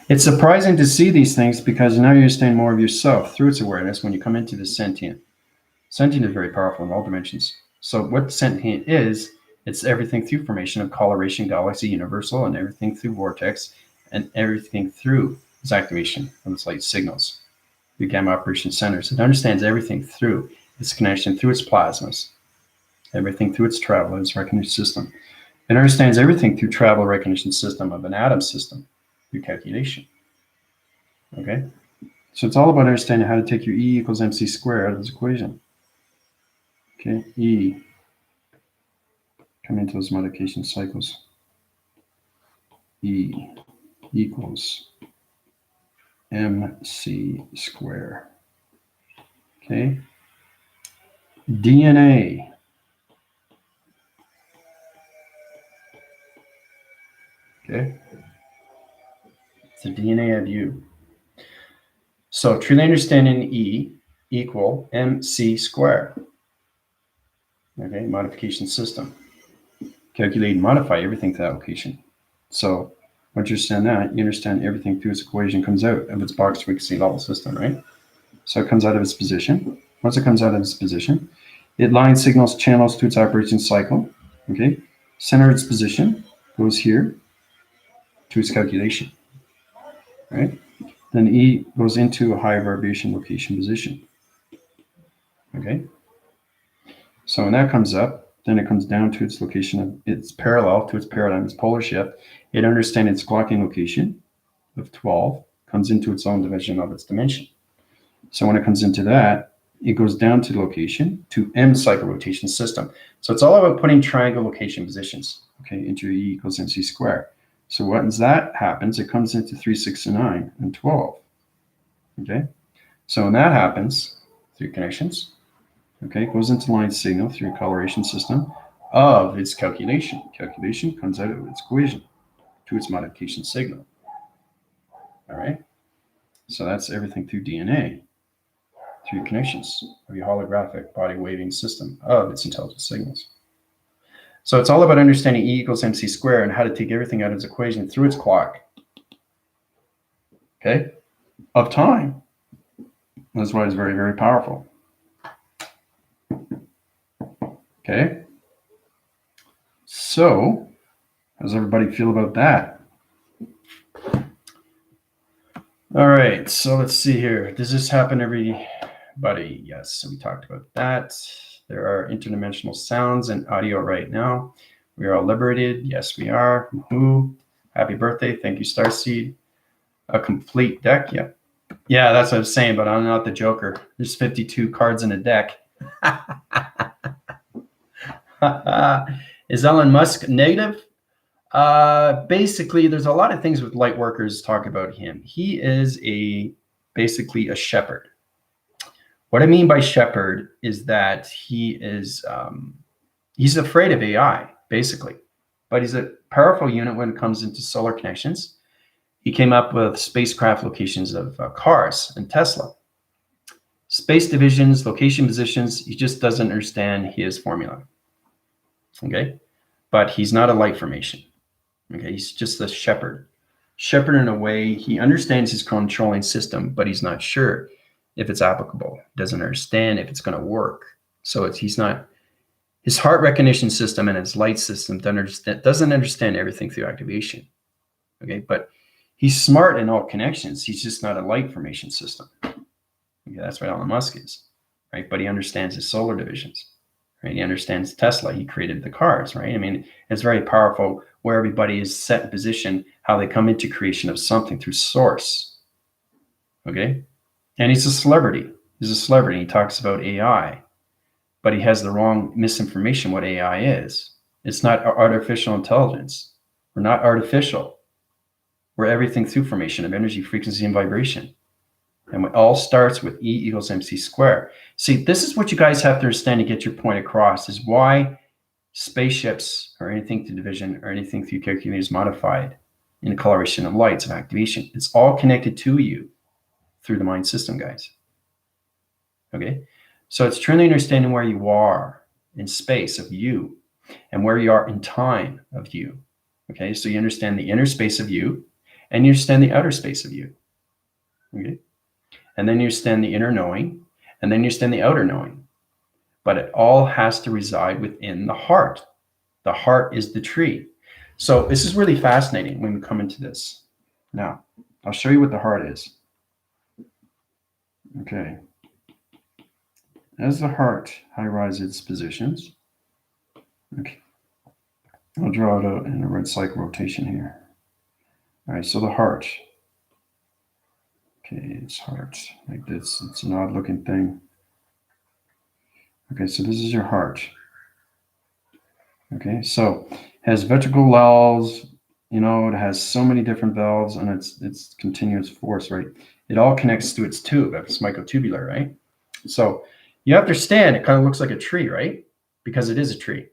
It's surprising to see these things because now you understand more of yourself through its awareness when you come into the sentient. Sentient is very powerful in all dimensions. So what sentient is, it's everything through formation of coloration, galaxy, universal, and everything through vortex, and everything through its activation of its light signals, the gamma operation centers. It understands everything through its connection, through its plasmas, everything through its travel, its recognition system. It understands everything through travel recognition system of an atom system, through calculation. Okay? So it's all about understanding how to take your E equals mc squared out of this equation. Okay, E, come into those modification cycles. E equals mc squared. Okay, DNA. Okay, it's the DNA of you. So truly understanding E equal mc squared. Okay, modification system. Calculate and modify everything to that location. So once you understand that, you understand everything through its equation comes out of its box frequency level system, right? So it comes out of its position. Once it comes out of its position, it lines signals channels to its operation cycle. Okay, center its position goes here to its calculation, right? Then E goes into a high vibration location position. Okay, so when that comes up, then it comes down to its location of its parallel to its paradigm, its polar shift. It understands its clocking location of 12, comes into its own division of its dimension. So when it comes into that, it goes down to location to M cycle rotation system. So it's all about putting triangle location positions, okay, into E equals mc squared. So once that happens, it comes into 3, 6, and 9, and 12. Okay, so when that happens, through connections, okay, it goes into line signal through coloration system of its calculation. Calculation comes out of its equation to its modification signal. All right, so that's everything through DNA, through connections of your holographic body waving system of its intelligent signals. So it's all about understanding E equals mc squared and how to take everything out of its equation through its clock, okay, of time. That's why it's very, very powerful. Okay, so how does everybody feel about that? All right, so let's see here. Does this happen everybody? Yes, so we talked about that. There are interdimensional sounds and audio right now. We are all liberated. Yes, we are. HoohA. Happy birthday. Thank you, Starseed. A complete deck. Yeah. Yeah, that's what I was saying, but I'm not the Joker. There's 52 cards in a deck. Is Elon Musk negative? Basically, there's a lot of things with light workers talk about him. He is basically a shepherd. What I mean by shepherd is that he is he's afraid of AI, basically, but he's a powerful unit when it comes into solar connections. He came up with spacecraft locations of cars and Tesla. Space divisions, location positions, he just doesn't understand his formula. Okay, but he's not a light formation. Okay, he's just a shepherd. Shepherd in a way, he understands his controlling system, but he's not sure if it's applicable. Doesn't understand if it's going to work. So he's not, his heart recognition system and his light system doesn't understand everything through activation. Okay, but he's smart in all connections. He's just not a light formation system. Okay, that's what Elon Musk is, right? But he understands his solar divisions. Right? He understands Tesla. He created the cars, right? I mean, it's very powerful where everybody is set in position, how they come into creation of something through source. Okay? And he's a celebrity. He's a celebrity. He talks about AI, but he has the wrong misinformation what AI is. It's not artificial intelligence. We're not artificial. We're everything through formation of energy, frequency, and vibration. And it all starts with E equals mc squared. See, this is what you guys have to understand to get your point across, is why spaceships or anything through division or anything through calculation is modified in the coloration of lights and activation. It's all connected to you through the mind system, guys. Okay? So it's truly understanding where you are in space of you and where you are in time of you. Okay, so you understand the inner space of you and you understand the outer space of you. Okay, and then you understand the inner knowing and then you understand the outer knowing. But it all has to reside within the heart. The heart is the tree. So this is really fascinating when we come into this. Now, I'll show you what the heart is. Okay. As the heart high-rises its positions, okay, I'll draw it out in a red cycle rotation here. All right, so the heart. Okay, it's heart, like this. It's an odd-looking thing. Okay, so this is your heart. Okay, so it has ventricle valves, you know, it has so many different valves, and it's continuous force, right? It all connects to its tube. It's microtubular, right? So you understand it kind of looks like a tree, right? Because it is a tree.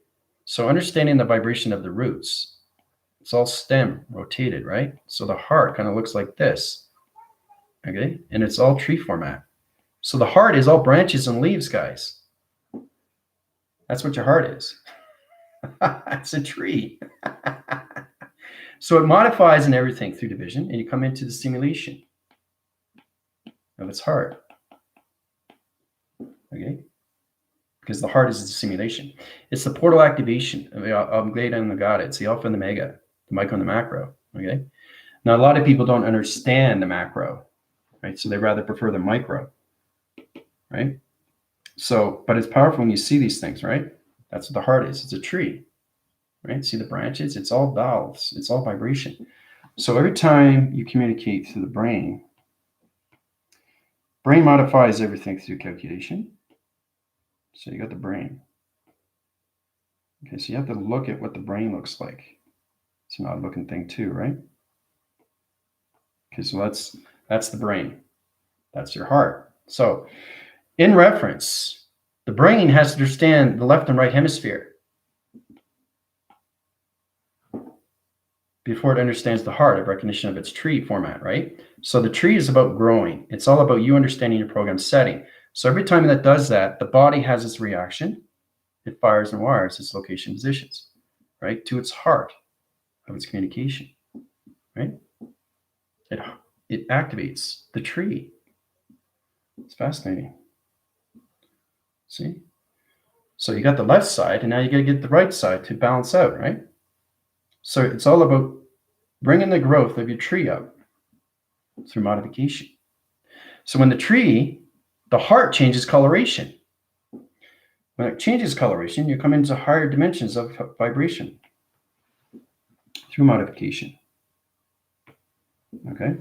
So understanding the vibration of the roots, it's all stem rotated, right? So the heart kind of looks like this, okay? And it's all tree format. So the heart is all branches and leaves, guys. That's what your heart is. It's a tree. So it modifies in everything through division, and you come into the simulation of its heart. Okay? Because the heart is the simulation. It's the portal activation of the beta and the gata. It's the alpha and the mega, the micro and the macro. Okay? Now, a lot of people don't understand the macro, right? So they rather prefer the micro, right? So, but it's powerful when you see these things, right? That's what the heart is. It's a tree, right? See the branches? It's all valves. It's all vibration. So every time you communicate through the brain modifies everything through calculation. So you got the brain. Okay, so you have to look at what the brain looks like. It's an odd looking thing too, right? Okay, so that's the brain. That's your heart. So in reference, the brain has to understand the left and right hemisphere before it understands the heart of recognition of its tree format, right? So the tree is about growing. It's all about you understanding your program setting. So every time that does that, the body has its reaction. It fires and wires its location positions, right, to its heart of its communication, right? It activates the tree. It's fascinating. See? So you got the left side, and now you got to get the right side to balance out, right? So it's all about bringing the growth of your tree up through modification. So when the heart changes coloration. When it changes coloration, you come into higher dimensions of vibration through modification. Okay?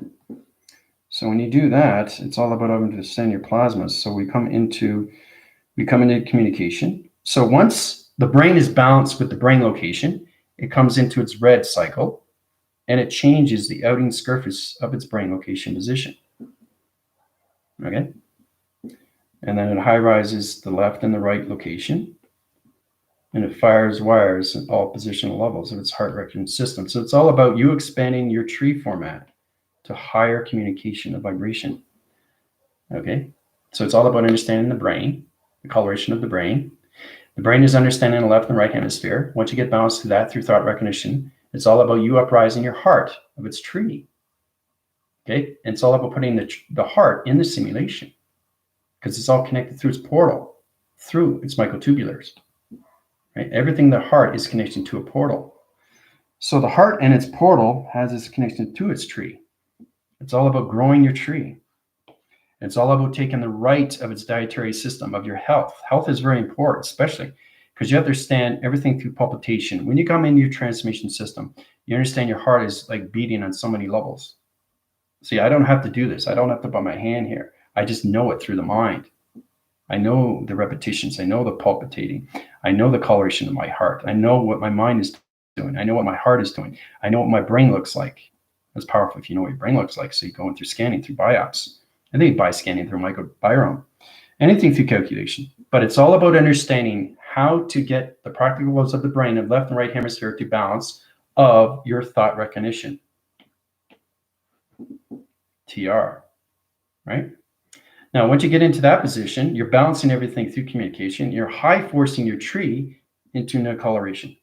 So when you do that, it's all about understanding your plasmas. So we come into communication. So once the brain is balanced with the brain location, it comes into its red cycle, and it changes the outing surface of its brain location position. Okay? And then it high rises the left and the right location, and it fires wires at all positional levels of its heart recognition system. So it's all about you expanding your tree format to higher communication of vibration. Okay? So it's all about understanding the brain, the coloration of the brain. The brain is understanding the left and right hemisphere. Once you get balanced to that through thought recognition, it's all about you uprising your heart of its tree. Okay? And it's all about putting the heart in the simulation, because it's all connected through its portal, through its microtubulars. Right? Everything the heart is connected to a portal. So the heart and its portal has its connection to its tree. It's all about growing your tree. It's all about taking the right of its dietary system, of your health. Health is very important, especially because you understand everything through palpitation. When you come into your transmission system, you understand your heart is like beating on so many levels. See, I don't have to do this. I don't have to put my hand here. I just know it through the mind. I know the repetitions. I know the palpitating. I know the coloration of my heart. I know what my mind is doing. I know what my heart is doing. I know what my brain looks like. That's powerful if you know what your brain looks like. So you're going through scanning, through biops. I think by scanning through microbiome, anything through calculation. But it's all about understanding how to get the practical levels of the brain of left and right hemisphere to balance of your thought recognition. TR, right? Now, once you get into that position, you're balancing everything through communication. You're high forcing your tree into no coloration.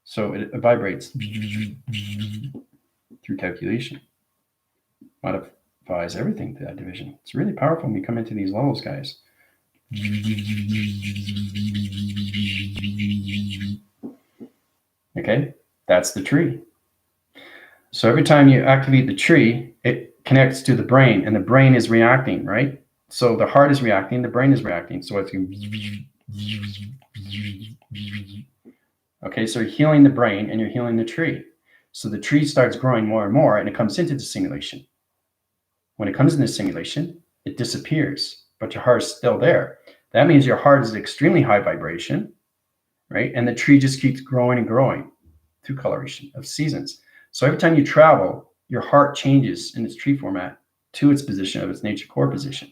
So it vibrates through calculation. Modifies everything to that division. It's really powerful when we come into these levels, guys. Okay, that's the tree. So every time you activate the tree, it connects to the brain, and the brain is reacting, right? So the heart is reacting, the brain is reacting. So it's okay, so you're healing the brain and you're healing the tree. So the tree starts growing more and more, and it comes into the simulation. When it comes into simulation, it disappears, but your heart is still there. That means your heart is extremely high vibration, right? And the tree just keeps growing and growing through coloration of seasons. So every time you travel, your heart changes in its tree format to its position of its nature core position.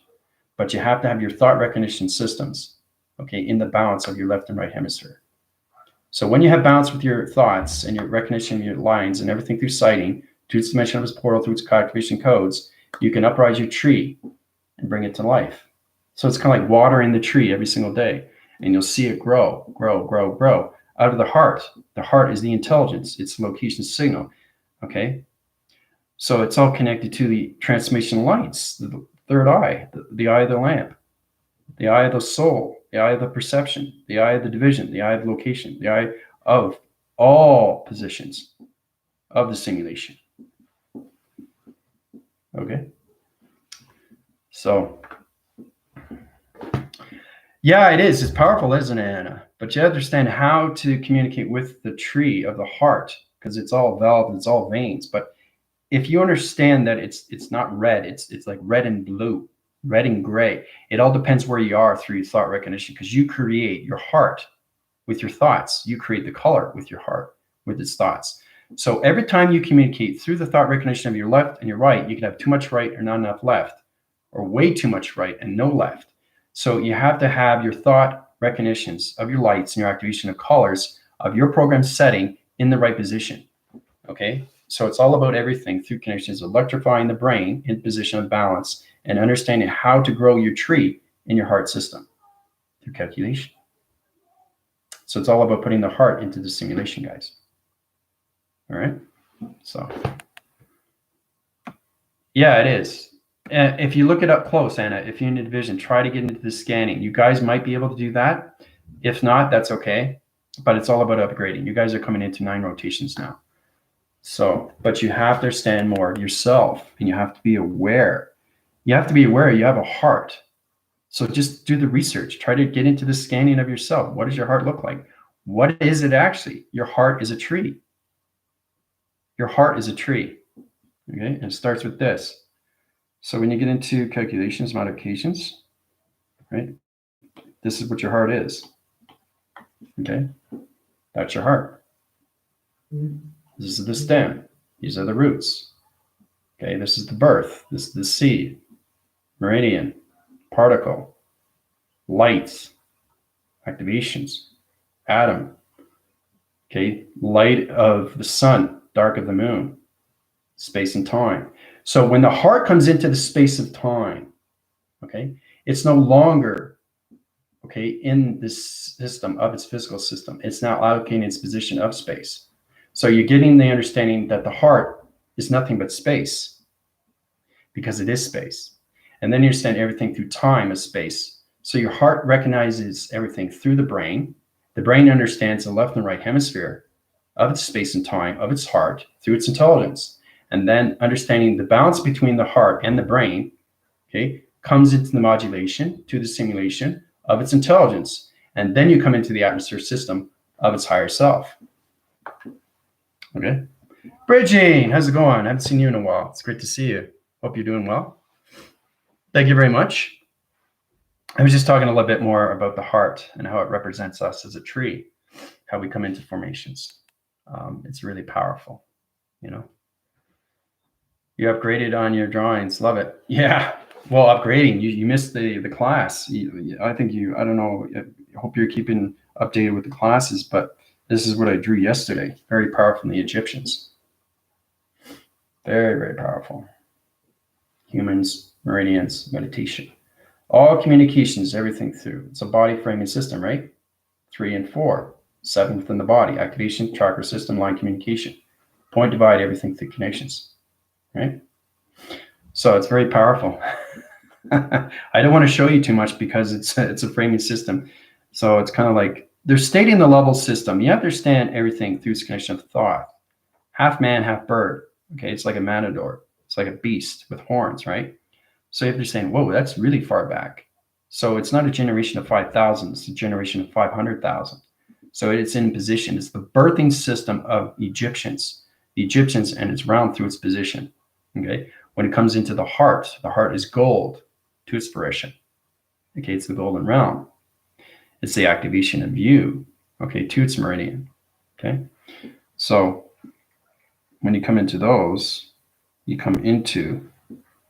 But you have to have your thought recognition systems, okay, in the balance of your left and right hemisphere. So when you have balance with your thoughts and your recognition of your lines and everything through sighting, to its dimension of its portal, through its activation codes, you can uprise your tree and bring it to life. So it's kind of like watering the tree every single day, and you'll see it grow, grow, grow, grow out of the heart. The heart is the intelligence. It's the location signal. Okay. So it's all connected to the transformation lights, the third eye, the eye of the lamp, the eye of the soul, the eye of the perception, the eye of the division, the eye of the location, the eye of all positions of the simulation. Okay. So, yeah, it is. It's powerful, isn't it, Anna? But you understand how to communicate with the tree of the heart, because it's all valve and it's all veins. But if you understand that it's not red, it's like red and blue, red and gray. It all depends where you are through your thought recognition, because you create your heart with your thoughts. You create the color with your heart, with its thoughts. So every time you communicate through the thought recognition of your left and your right, you can have too much right or not enough left, or way too much right and no left. So you have to have your thought recognitions of your lights and your activation of colors of your program setting in the right position. Okay. So it's all about everything through connections, electrifying the brain in position of balance and understanding how to grow your tree in your heart system through calculation. So it's all about putting the heart into the simulation, guys. All right. So, yeah, it is. If you look it up close, Anna, if you're in the division, try to get into the scanning. You guys might be able to do that. If not, that's okay. But it's all about upgrading. You guys are coming into 9 rotations now. So, but you have to understand more of yourself, and you have to be aware. You have to be aware you have a heart. So just do the research. Try to get into the scanning of yourself. What does your heart look like? What is it actually? Your heart is a tree. Your heart is a tree. Okay, and it starts with this. So when you get into calculations, modifications, right? This is what your heart is. Okay, that's your heart. This is the stem. These are the roots. Okay, this is the birth. This is the seed, meridian, particle, lights, activations, atom. Okay, light of the sun, dark of the moon, space and time. So when the heart comes into the space of time, okay, it's no longer, okay, in this system of its physical system. It's now allocating its position of space. So you're getting the understanding that the heart is nothing but space, because it is space. And then you understand everything through time as space. So your heart recognizes everything through the brain. The brain understands the left and right hemisphere of its space and time, of its heart, through its intelligence. And then understanding the balance between the heart and the brain, okay, comes into the modulation to the simulation of its intelligence. And then you come into the atmosphere system of its higher self. Okay. Bridging, how's it going? I haven't seen you in a while. It's great to see you. Hope you're doing well. Thank you very much. I was just talking a little bit more about the heart and how it represents us as a tree, how we come into formations. It's really powerful, you know. You upgraded on your drawings. Love it. Yeah. Well, upgrading. You missed the class. I don't know. I hope you're keeping updated with the classes, but this is what I drew yesterday. Very powerful from the Egyptians. Very, very powerful. Humans, meridians, meditation. All communications, everything through. It's a body framing system, right? 3 and 4. 7 within the body. Activation, chakra system, line communication. Point divide, everything through connections, right? So it's very powerful. I don't want to show you too much because it's a framing system. So it's kind of like they're stating the level system. You understand everything through this connection of thought. Half man, half bird. Okay, it's like a matador. It's like a beast with horns, right? So if you're saying, whoa, that's really far back. So it's not a generation of 5,000, it's a generation of 500,000. So it's in position. It's the birthing system of Egyptians. The Egyptians, and it's round through its position. Okay, when it comes into the heart is gold to its fruition. Okay, it's the golden realm. It's the activation of you, okay, to its meridian. Okay, so when you come into those, you come into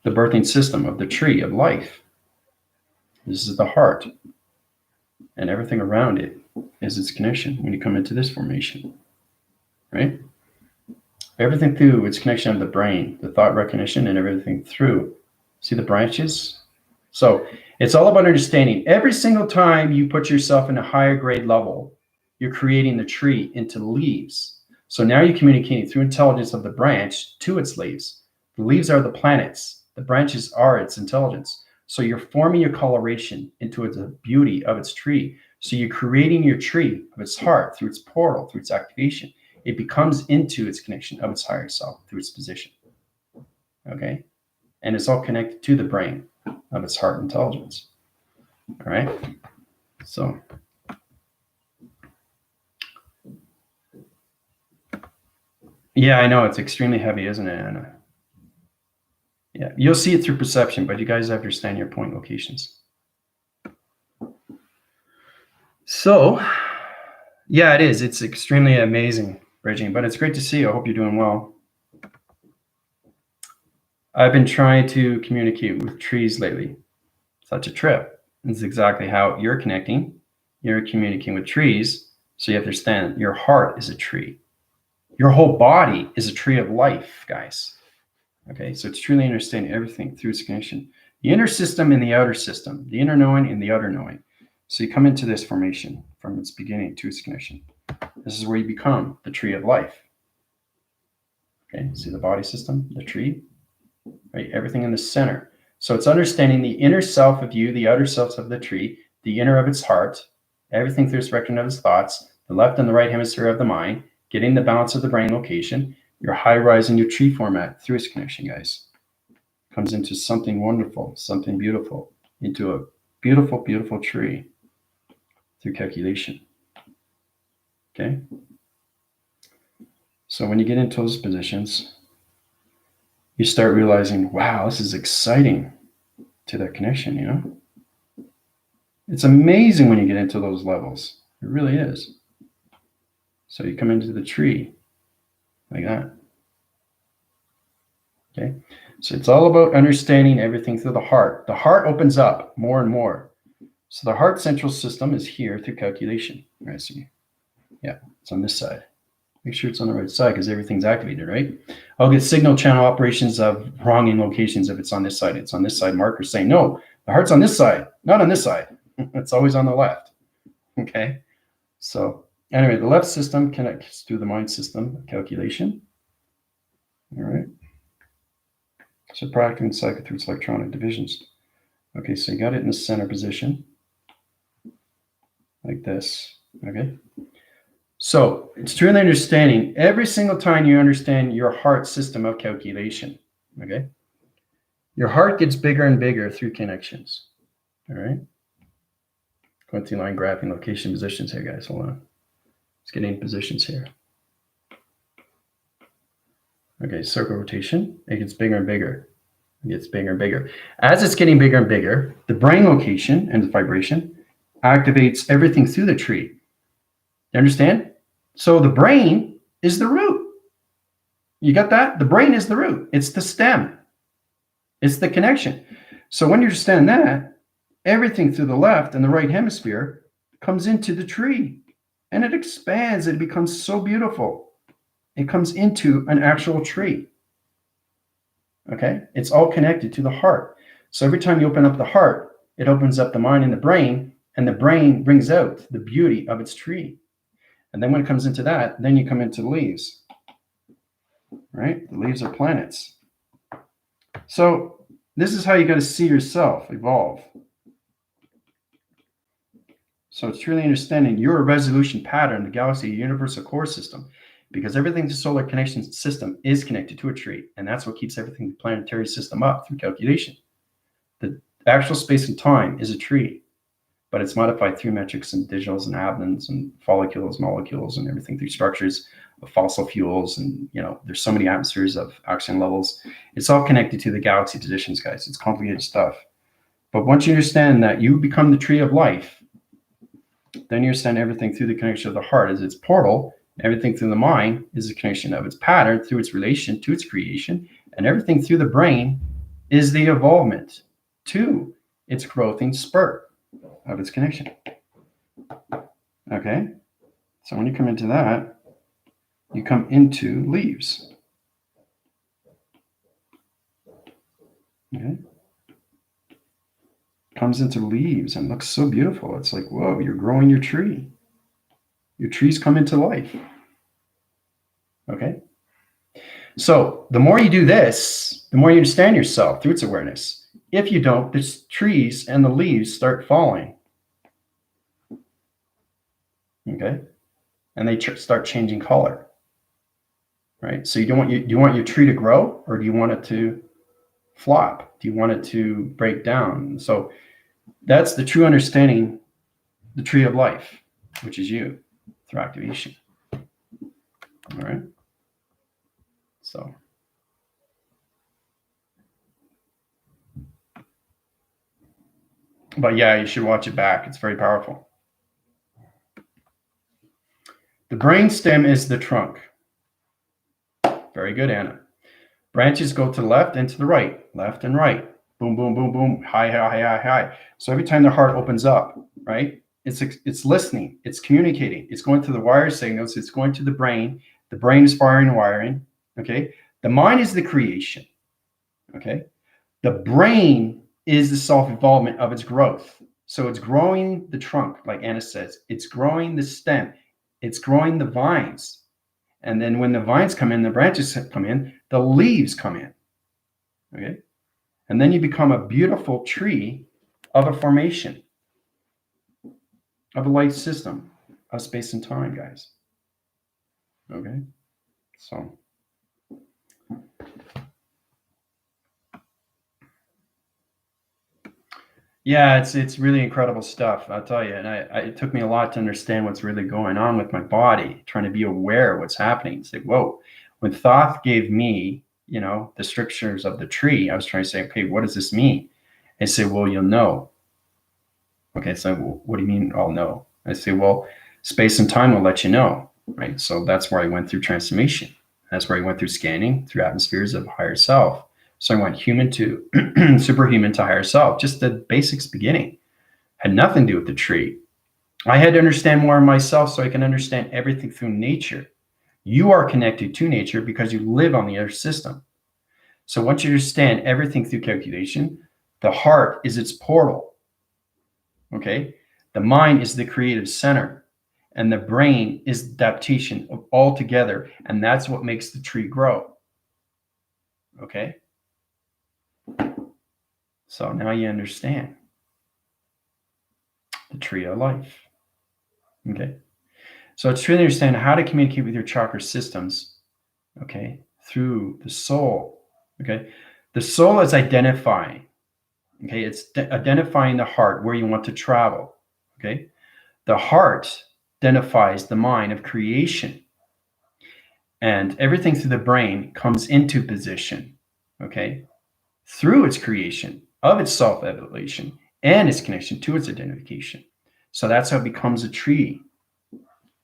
the birthing system of the tree of life. This is the heart, and everything around it is its connection when you come into this formation, right? Everything through its connection of the brain, the thought recognition, and everything through. See the branches? So it's all about understanding. Every single time you put yourself in a higher grade level, you're creating the tree into leaves. So now you're communicating through intelligence of the branch to its leaves. The leaves are the planets. The branches are its intelligence. So you're forming your coloration into the beauty of its tree. So you're creating your tree of its heart through its portal, through its activation. It becomes into its connection of its higher self through its position. Okay? And it's all connected to the brain of its heart intelligence. All right? So yeah, I know it's extremely heavy, isn't it, Anna? Yeah, you'll see it through perception, but you guys understand your point locations. So, yeah, it is. It's extremely amazing, Bridging, but it's great to see you. I hope you're doing well. I've been trying to communicate with trees lately. Such a trip. This is exactly how you're connecting. You're communicating with trees, so you understand your heart is a tree. Your whole body is a tree of life, guys. Okay, so it's truly understanding everything through its connection. The inner system and the outer system, the inner knowing and the outer knowing. So you come into this formation from its beginning to its connection. This is where you become the tree of life. Okay, see the body system, the tree, right? Everything in the center. So it's understanding the inner self of you, the outer selves of the tree, the inner of its heart, everything through its reckoning of its thoughts, the left and the right hemisphere of the mind, getting the balance of the brain location, your high rise in your tree format through its connection, guys. Comes into something wonderful, something beautiful, into a beautiful, beautiful tree through calculation. Okay? So when you get into those positions, you start realizing, wow, this is exciting to that connection, you know? It's amazing when you get into those levels. It really is. So you come into the tree like that. Okay? So it's all about understanding everything through the heart. The heart opens up more and more. So the heart central system is here through calculation. Right? So yeah, it's on this side. Make sure it's on the right side because everything's activated, right? I'll get signal channel operations of wrong in locations if it's on this side. It's on this side markers saying, no, the heart's on this side, not on this side. It's always on the left. Okay? So anyway, the left system connects to the mind system calculation. All right. So practicing cycle through its electronic divisions. Okay, so you got it in the center position. Like this. Okay. So it's truly understanding every single time you understand your heart system of calculation. Okay. Your heart gets bigger and bigger through connections. All right. Going through line graphing location positions here, guys. Hold on. Let's get in positions here. Okay, circle rotation. It gets bigger and bigger. It gets bigger and bigger. As it's getting bigger and bigger, the brain location and the vibration activates everything through the tree. You understand? So the brain is the root. You got that? The brain is the root. It's the stem. It's the connection. So when you understand that, everything through the left and the right hemisphere comes into the tree and it expands. It becomes so beautiful. It comes into an actual tree. Okay? It's all connected to the heart. So every time you open up the heart, it opens up the mind and the brain brings out the beauty of its tree. And then when it comes into that, then you come into the leaves, right? The leaves are planets. So this is how you got to see yourself evolve. So it's truly understanding your resolution pattern, the galaxy universal core system, because everything the solar connection system is connected to a tree. And that's what keeps everything the planetary system up through calculation. The actual space and time is a tree, but it's modified through metrics and digitals and abnons and follicules, molecules, and everything through structures of fossil fuels. And, there's so many atmospheres of oxygen levels. It's all connected to the galaxy positions, guys. It's complicated stuff. But once you understand that you become the tree of life, then you understand everything through the connection of the heart as its portal. Everything through the mind is a connection of its pattern through its relation to its creation. And everything through the brain is the evolvement to its growth and spurt of its connection. Okay? So when you come into that, you come into leaves. Okay? Comes into leaves and looks so beautiful. It's like, whoa, you're growing your tree. Your trees come into life. Okay? So the more you do this, the more you understand yourself through its awareness. If you don't, the trees and the leaves start falling. Okay? And they start changing color. Right? So you want your tree to grow, or do you want it to flop? Do you want it to break down? So that's the true understanding, the tree of life, which is you through activation. All right. So. But yeah, you should watch it back. It's very powerful. The brain stem is the trunk. Very good, Anna. Branches go to the left and to the right, left and right. Boom, boom, boom, boom, high, high, high, high. So every time the heart opens up, right, it's listening, it's communicating, it's going to the wire signals, it's going to the brain. The brain is firing and wiring, okay? The mind is the creation, okay? The brain is the self-involvement of its growth. So it's growing the trunk, like Anna says. It's growing the stem. It's growing the vines. And then when the vines come in, the branches come in, the leaves come in, okay? And then you become a beautiful tree of a formation, of a light system, of space and time, guys. Okay? So. Yeah, it's really incredible stuff, I'll tell you. And it took me a lot to understand what's really going on with my body, trying to be aware of what's happening. It's like, whoa. When Thoth gave me, the strictures of the tree, I was trying to say, okay, what does this mean? I say, well, you'll know. Okay, so what do you mean I'll know? I say, well, space and time will let you know, right? So that's where I went through transformation. That's where I went through scanning through atmospheres of higher self. So I went human to superhuman to higher self, just the basics beginning. Had nothing to do with the tree. I had to understand more of myself so I can understand everything through nature. You are connected to nature because you live on the earth system. So once you understand everything through calculation, the heart is its portal. Okay? The mind is the creative center. And the brain is adaptation of all together. And that's what makes the tree grow. Okay? So now you understand the tree of life. Okay? So it's really understand how to communicate with your chakra systems, okay, through the soul. Okay? The soul is identifying. Okay? It's identifying the heart, where you want to travel. Okay? The heart identifies the mind of creation. And everything through the brain comes into position, okay, through its creation of its self-evolution and its connection to its identification. So that's how it becomes a tree,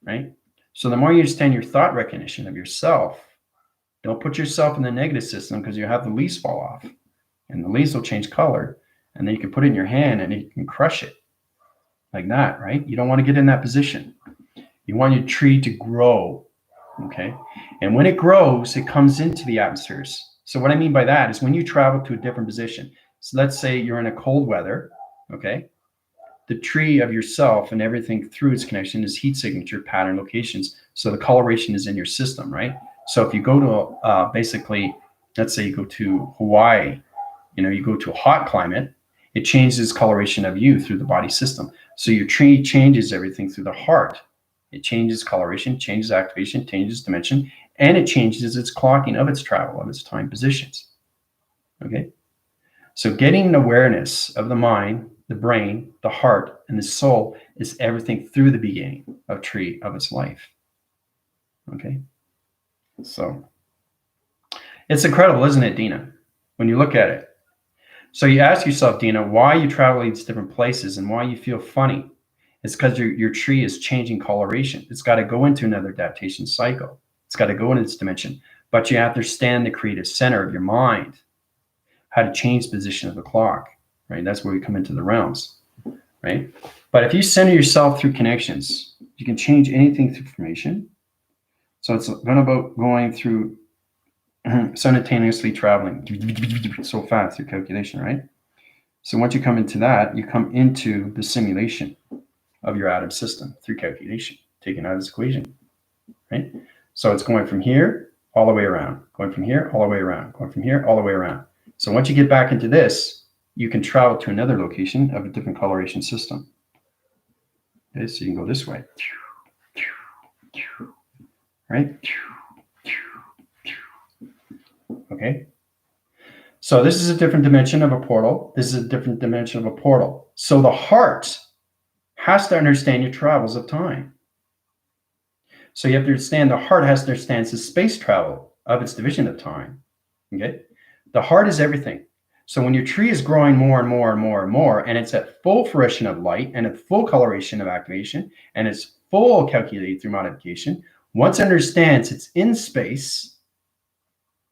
right? So the more you understand your thought recognition of yourself, don't put yourself in the negative system, because you have the leaves fall off and the leaves will change color, and then you can put it in your hand and you can crush it like that, right? You don't want to get in that position. You want your tree to grow, okay? And when it grows, it comes into the atmospheres. So what I mean by that is when you travel to a different position. So let's say you're in a cold weather, Okay. The tree of yourself and everything through its connection is heat signature, pattern, locations. So the coloration is in your system, right? So if you go to basically, let's say you go to Hawaii, you go to a hot climate, it changes coloration of you through the body system. So your tree changes everything through the heart. It changes coloration, changes activation, changes dimension, and it changes its clocking of its travel, of its time positions. Okay. So getting an awareness of the mind, the brain, the heart, and the soul is everything through the beginning of tree of its life. Okay. So it's incredible, isn't it, Dina? When you look at it. So you ask yourself, Dina, why you travel these different places and why you feel funny. It's because your tree is changing coloration. It's got to go into another adaptation cycle. It's got to go into this dimension. But you have to understand the creative center of your mind, how to change the position of the clock, right? That's where we come into the realms, right? But if you center yourself through connections, you can change anything through formation. So it's going about going through simultaneously traveling so fast through calculation, right? So once you come into that, you come into the simulation of your atom system through calculation, taken out of this equation, right? So it's going from here all the way around, going from here all the way around, going from here all the way around. So once you get back into this, you can travel to another location of a different coloration system. Okay, so you can go this way, right? Okay. So this is a different dimension of a portal. This is a different dimension of a portal. So the heart has to understand your travels of time. So you have to understand the heart has to understand the space travel of its division of time. Okay. The heart is everything. So when your tree is growing more and more and more and more, and it's at full fruition of light and at full coloration of activation, and it's full calculated through modification, once it understands it's in space,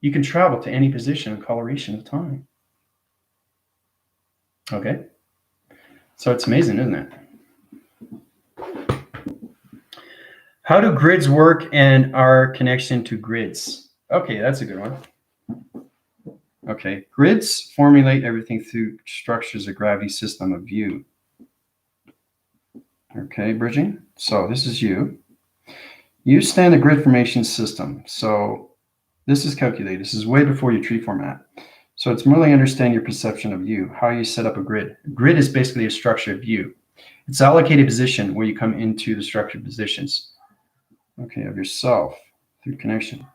you can travel to any position of coloration of time. Okay. So it's amazing, isn't it? How do grids work and our connection to grids? Okay, that's a good one. Okay, grids formulate everything through structures of gravity system of view. Okay, bridging. So this is you. You stand the grid formation system. So this is calculated. This is way before your tree format. So it's merely understanding your perception of you, how you set up a grid. A grid is basically a structure of you. It's allocated position where you come into the structured positions. Okay, of yourself through connection.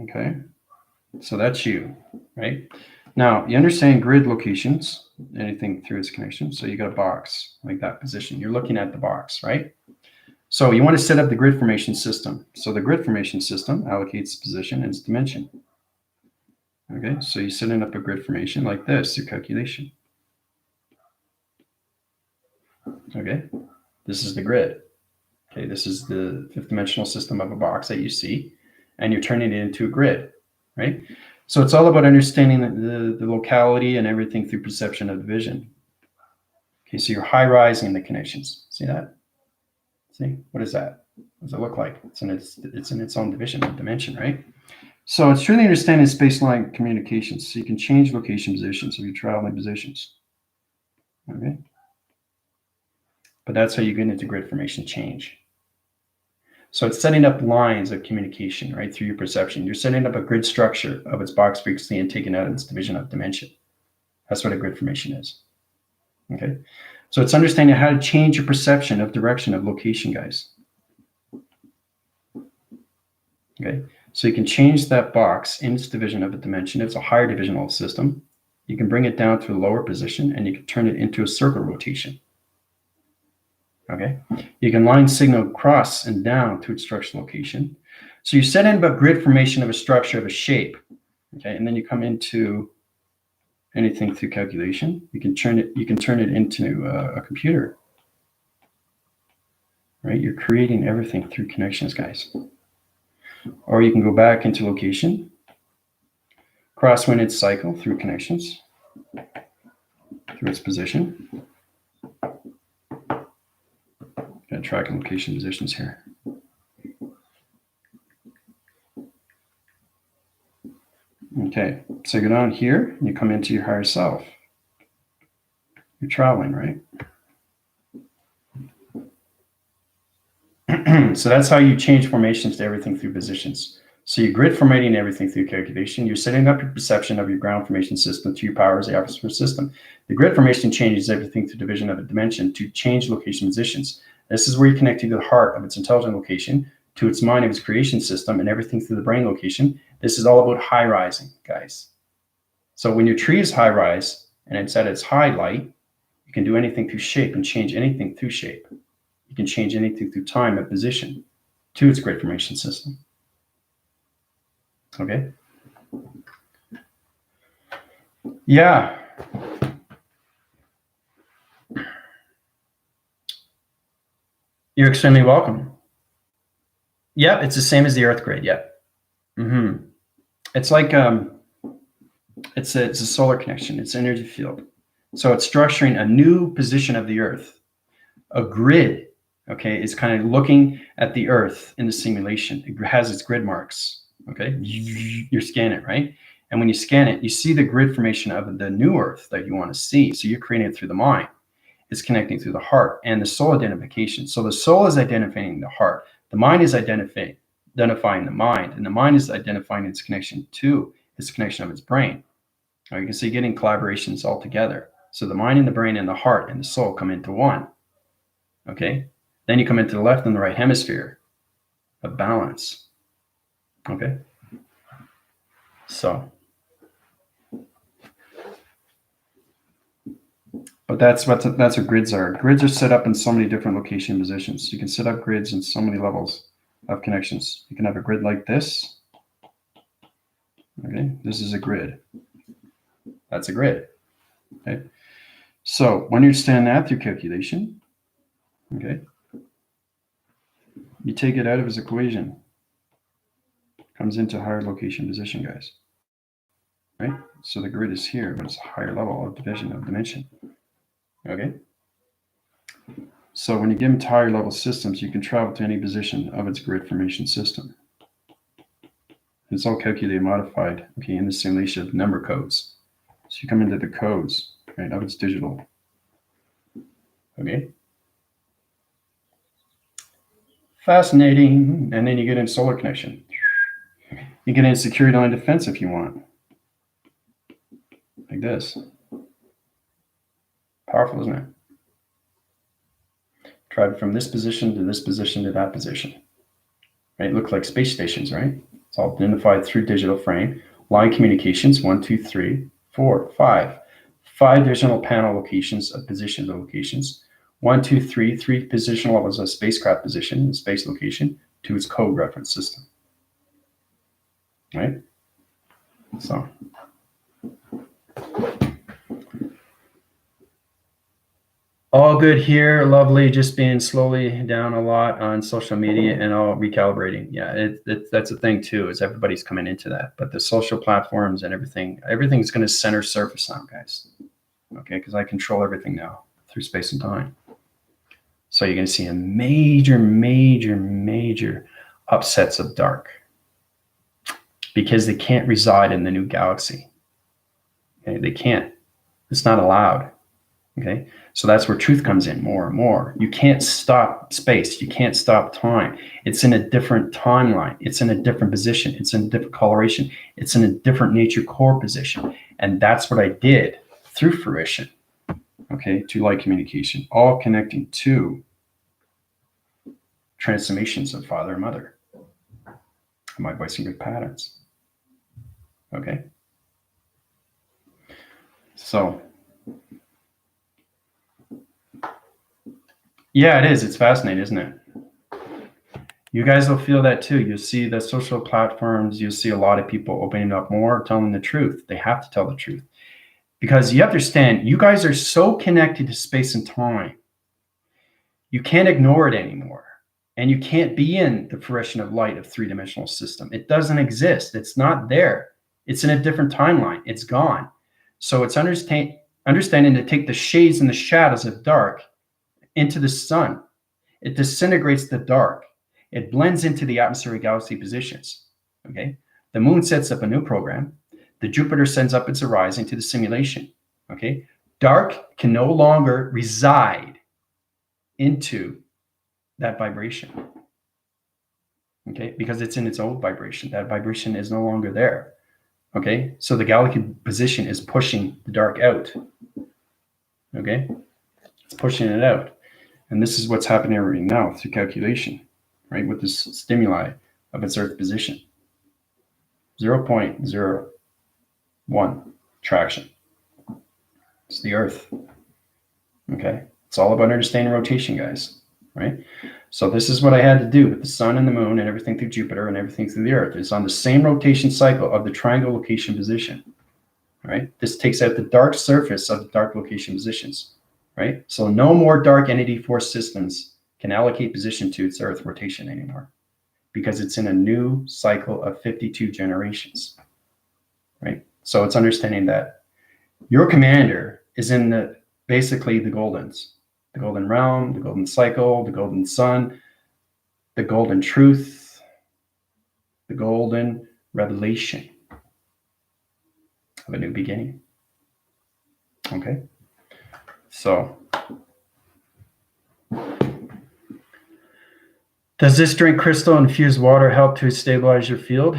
Okay, so that's you, right? Now, you understand grid locations, anything through its connection. So you got a box like that position. You're looking at the box, right? So you want to set up the grid formation system. So the grid formation system allocates position and its dimension. Okay, so you're setting up a grid formation like this through calculation. Okay, this is the grid. Okay, this is the fifth dimensional system of a box that you see, and you're turning it into a grid, right? So it's all about understanding the locality and everything through perception of the vision. Okay, so you're high-rising the connections. See that? See, what is that? What does it look like? It's in its own dimension, right? So it's truly understanding space-line communications. So you can change location positions of your traveling positions. Okay. But that's how you get into grid formation change. So it's setting up lines of communication, right, through your perception. You're setting up a grid structure of its box frequency and taking out its division of dimension. That's what a grid formation is. Okay. So it's understanding how to change your perception of direction of location, guys. Okay. So you can change that box in its division of a dimension. It's a higher divisional system. You can bring it down to a lower position and you can turn it into a circle rotation. Okay. You can line signal across and down to its structural location. So you set in a grid formation of a structure of a shape. Okay. And then you come into anything through calculation. You can turn it into a computer. Right. You're creating everything through connections, guys. Or you can go back into location, crosswind its cycle through connections, through its position. Got track and location positions here. Okay, so you go down here and you come into your higher self. You're traveling, right? So that's how you change formations to everything through positions. So you grid formatting everything through calculation. You're setting up your perception of your ground formation system to your power as the atmosphere system. The grid formation changes everything through division of a dimension to change location positions. This is where you connect to the heart of its intelligent location, to its mind of its creation system, and everything through the brain location. This is all about high rising, guys. So when your tree is high rise and it's at its high light, you can do anything through shape and change anything through shape. You can change anything through time and position to its grid formation system. Okay? Yeah. You're extremely welcome. Yep, it's the same as the Earth grid. Yep. Mm-hmm. It's like it's a solar connection. It's an energy field. So it's structuring a new position of the Earth. A grid, okay, is kind of looking at the Earth in the simulation. It has its grid marks. Okay, you scan it, right? And when you scan it, you see the grid formation of the new Earth that you want to see. So you're creating it through the mind. It's connecting through the heart and the soul identification. So the soul is identifying the heart. The mind is identifying the mind, and the mind is identifying its connection to its connection of its brain. Now you can see getting collaborations all together. So the mind and the brain and the heart and the soul come into one. Okay. Then you come into the left and the right hemisphere of balance. Okay. So, but that's what grids are. Grids are set up in so many different location positions. You can set up grids in so many levels of connections. You can have a grid like this. Okay, this is a grid. That's a grid. Okay. So when you understand that through calculation, okay, you take it out of its equation. Comes into higher location position, guys. Right? So the grid is here, but it's a higher level of division of dimension. Okay. So when you give them higher level systems, you can travel to any position of its grid formation system. It's all calculated, modified, okay, in the simulation of number codes. So you come into the codes, right, of its digital. Okay. Fascinating. And then you get in solar connection. You get in security line defense if you want. Like this. Powerful, isn't it? Travel from this position to this position to that position. Right? Look like space stations, right? It's all identified through digital frame. Line communications, 1, 2, 3, 4, 5. 5 divisional panel locations of positions of locations. 1, 2, 3, 3 positional levels of spacecraft position and space location to its code reference system. Right? So. All good here. Lovely. Just being slowly down a lot on social media and all recalibrating. Yeah, that's a thing too, is everybody's coming into that. But the social platforms and everything's going to center surface now, guys. Okay, because I control everything now through space and time. So you're going to see a major, major, major upsets of dark because they can't reside in the new galaxy. Okay, they can't. It's not allowed. Okay, so that's where truth comes in more and more. You can't stop space. You can't stop time. It's in a different timeline. It's in a different position. It's in a different coloration. It's in a different nature core position. And that's what I did through fruition. Okay, to light communication, all connecting to transformations of father and mother. My voice and good patterns. Okay. So, yeah, it is. It's fascinating, isn't it? You guys will feel that too. You'll see the social platforms. You'll see a lot of people opening up more, telling the truth. They have to tell the truth. Because you understand, you guys are so connected to space and time. You can't ignore it anymore. And you can't be in the fruition of light of three-dimensional system. It doesn't exist. It's not there. It's in a different timeline. It's gone. So it's understanding to take the shades and the shadows of dark into the sun. It disintegrates the dark. It blends into the atmospheric galaxy positions. Okay. The moon sets up a new program. The Jupiter sends up its horizon to the simulation. Okay, dark can no longer reside into that vibration. Okay, because it's in its old vibration. That vibration is no longer there. Okay, so the galaxy position is pushing the dark out. Okay, it's pushing it out. And this is what's happening right now through calculation, right, with this stimuli of its Earth position. 0.01 traction. It's the Earth. Okay, it's all about understanding rotation, guys, right? So this is what I had to do with the sun and the moon and everything through Jupiter and everything through the Earth. It's on the same rotation cycle of the triangle location position, right? This takes out the dark surface of the dark location positions, right? So no more dark entity force systems can allocate position to its Earth rotation anymore because it's in a new cycle of 52 generations, right? So it's understanding that your commander is in the basically the golden realm, the golden cycle, the golden sun, the golden truth, the golden revelation of a new beginning. Okay, so does this drink crystal infused water help to stabilize your field?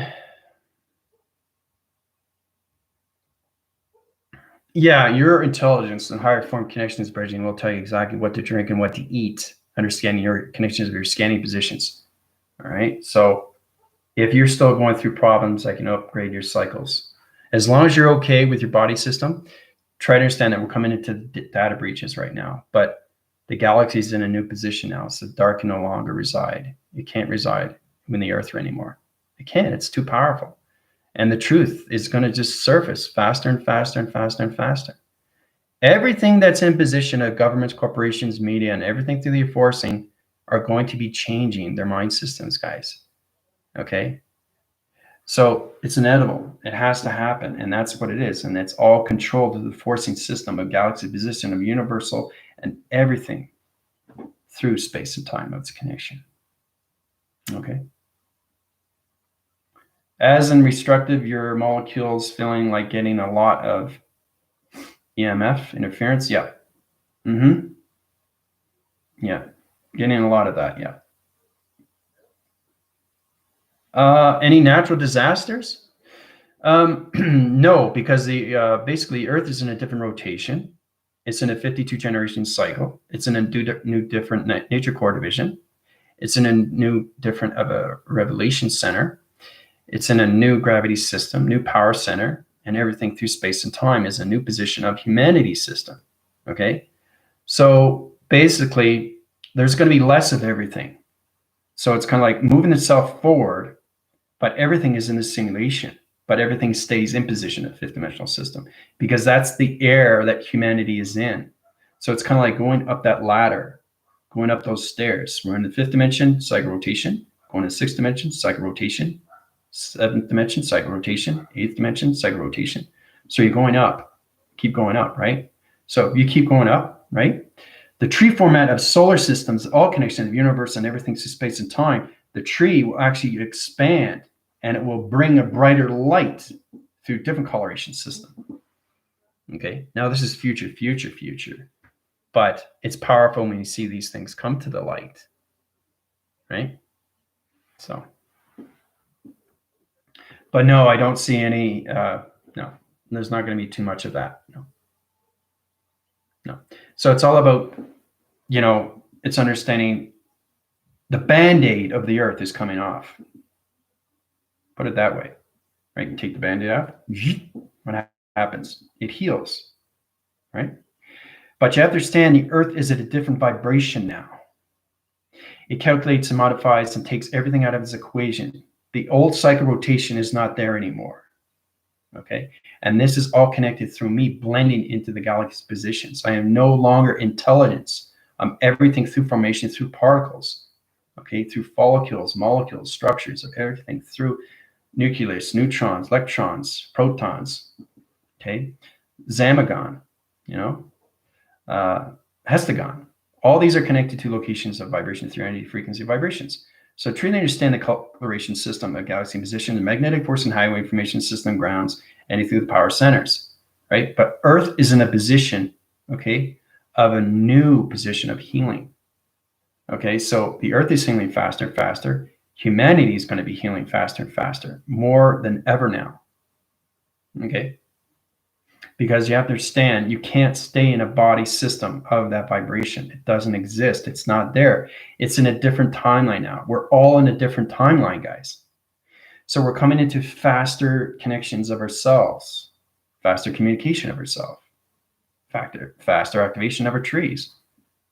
Yeah, your intelligence and higher form connections bridging will tell you exactly what to drink and what to eat, understanding your connections of your scanning positions. All right, so if you're still going through problems, I can upgrade your cycles. As long as you're okay with your body system, try to understand that we're coming into data breaches right now, but the galaxy is in a new position now, so dark can no longer reside. It can't reside in the Earth anymore. It can't, it's too powerful. And the truth is going to just surface faster and faster and faster and faster. Everything that's in position of governments, corporations, media, and everything through the enforcing are going to be changing their mind systems, guys. Okay? So it's inevitable. It has to happen. And that's what it is. And it's all controlled through the forcing system of galaxy position, of universal, and everything through space and time of its connection. Okay? As in restrictive, your molecules feeling like getting a lot of EMF interference. Yeah. Yeah. Getting a lot of that. Yeah. Any natural disasters? No, because the basically Earth is in a different rotation. It's in a 52 generation cycle. It's in a new different nature core division. It's in a new different of a revelation center. It's in a new gravity system, new power center, and everything through space and time is a new position of humanity system. Okay, so basically, there's going to be less of everything. So it's kind of like moving itself forward, but everything is in the simulation, but everything stays in position of fifth dimensional system because that's the air that humanity is in. So it's kind of like going up that ladder, going up those stairs. We're in the fifth dimension, cycle rotation, going to the sixth dimension, cycle rotation, seventh dimension, cycle rotation, eighth dimension, cycle rotation. So you're going up, keep going up, right? So you keep going up, right? The tree format of solar systems, all connections of the universe and everything to space and time, the tree will actually expand and it will bring a brighter light through different coloration system. Okay, now this is future, but it's powerful when you see these things come to the light, right? So. But no, I don't see any, no, there's not going to be too much of that. No. So it's all about, it's understanding the Band-Aid of the Earth is coming off. Put it that way, right? You take the Band-Aid off, what happens? It heals, right? But you have to understand the Earth is at a different vibration now. It calculates and modifies and takes everything out of its equation. The old cycle rotation is not there anymore. Okay. And this is all connected through me blending into the galaxy's positions. I am no longer intelligence. I'm everything through formation, through particles. Okay. Through follicles, molecules, structures, everything through nucleus, neutrons, electrons, protons. Okay. Zamagon, hexagon. All these are connected to locations of vibration, through energy, frequency, vibrations. So truly understand the coloration system of galaxy position, the magnetic force and highway information system grounds, and through the power centers, right? But Earth is in a position, okay, of a new position of healing. Okay, so the Earth is healing faster and faster. Humanity is going to be healing faster and faster, more than ever now. Okay, because you have to understand, you can't stay in a body system of that vibration. It doesn't exist. It's not there. It's in a different timeline now. We're all in a different timeline, guys. So we're coming into faster connections of ourselves, faster communication of ourselves, faster activation of our trees,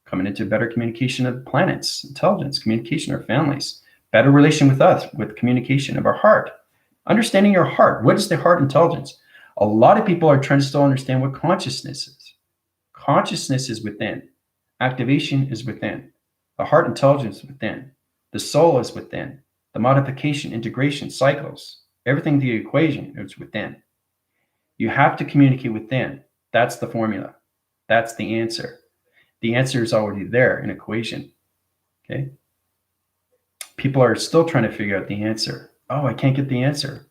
coming into better communication of planets, intelligence, communication of our families, better relation with us, with communication of our heart, understanding your heart. What is the heart intelligence? A lot of people are trying to still understand what consciousness is. Consciousness is within. Activation is within. The heart intelligence is within. The soul is within. The modification, integration, cycles, everything, the equation is within. You have to communicate within. That's the formula. That's the answer. The answer is already there in equation. Okay. People are still trying to figure out the answer. Oh, I can't get the answer.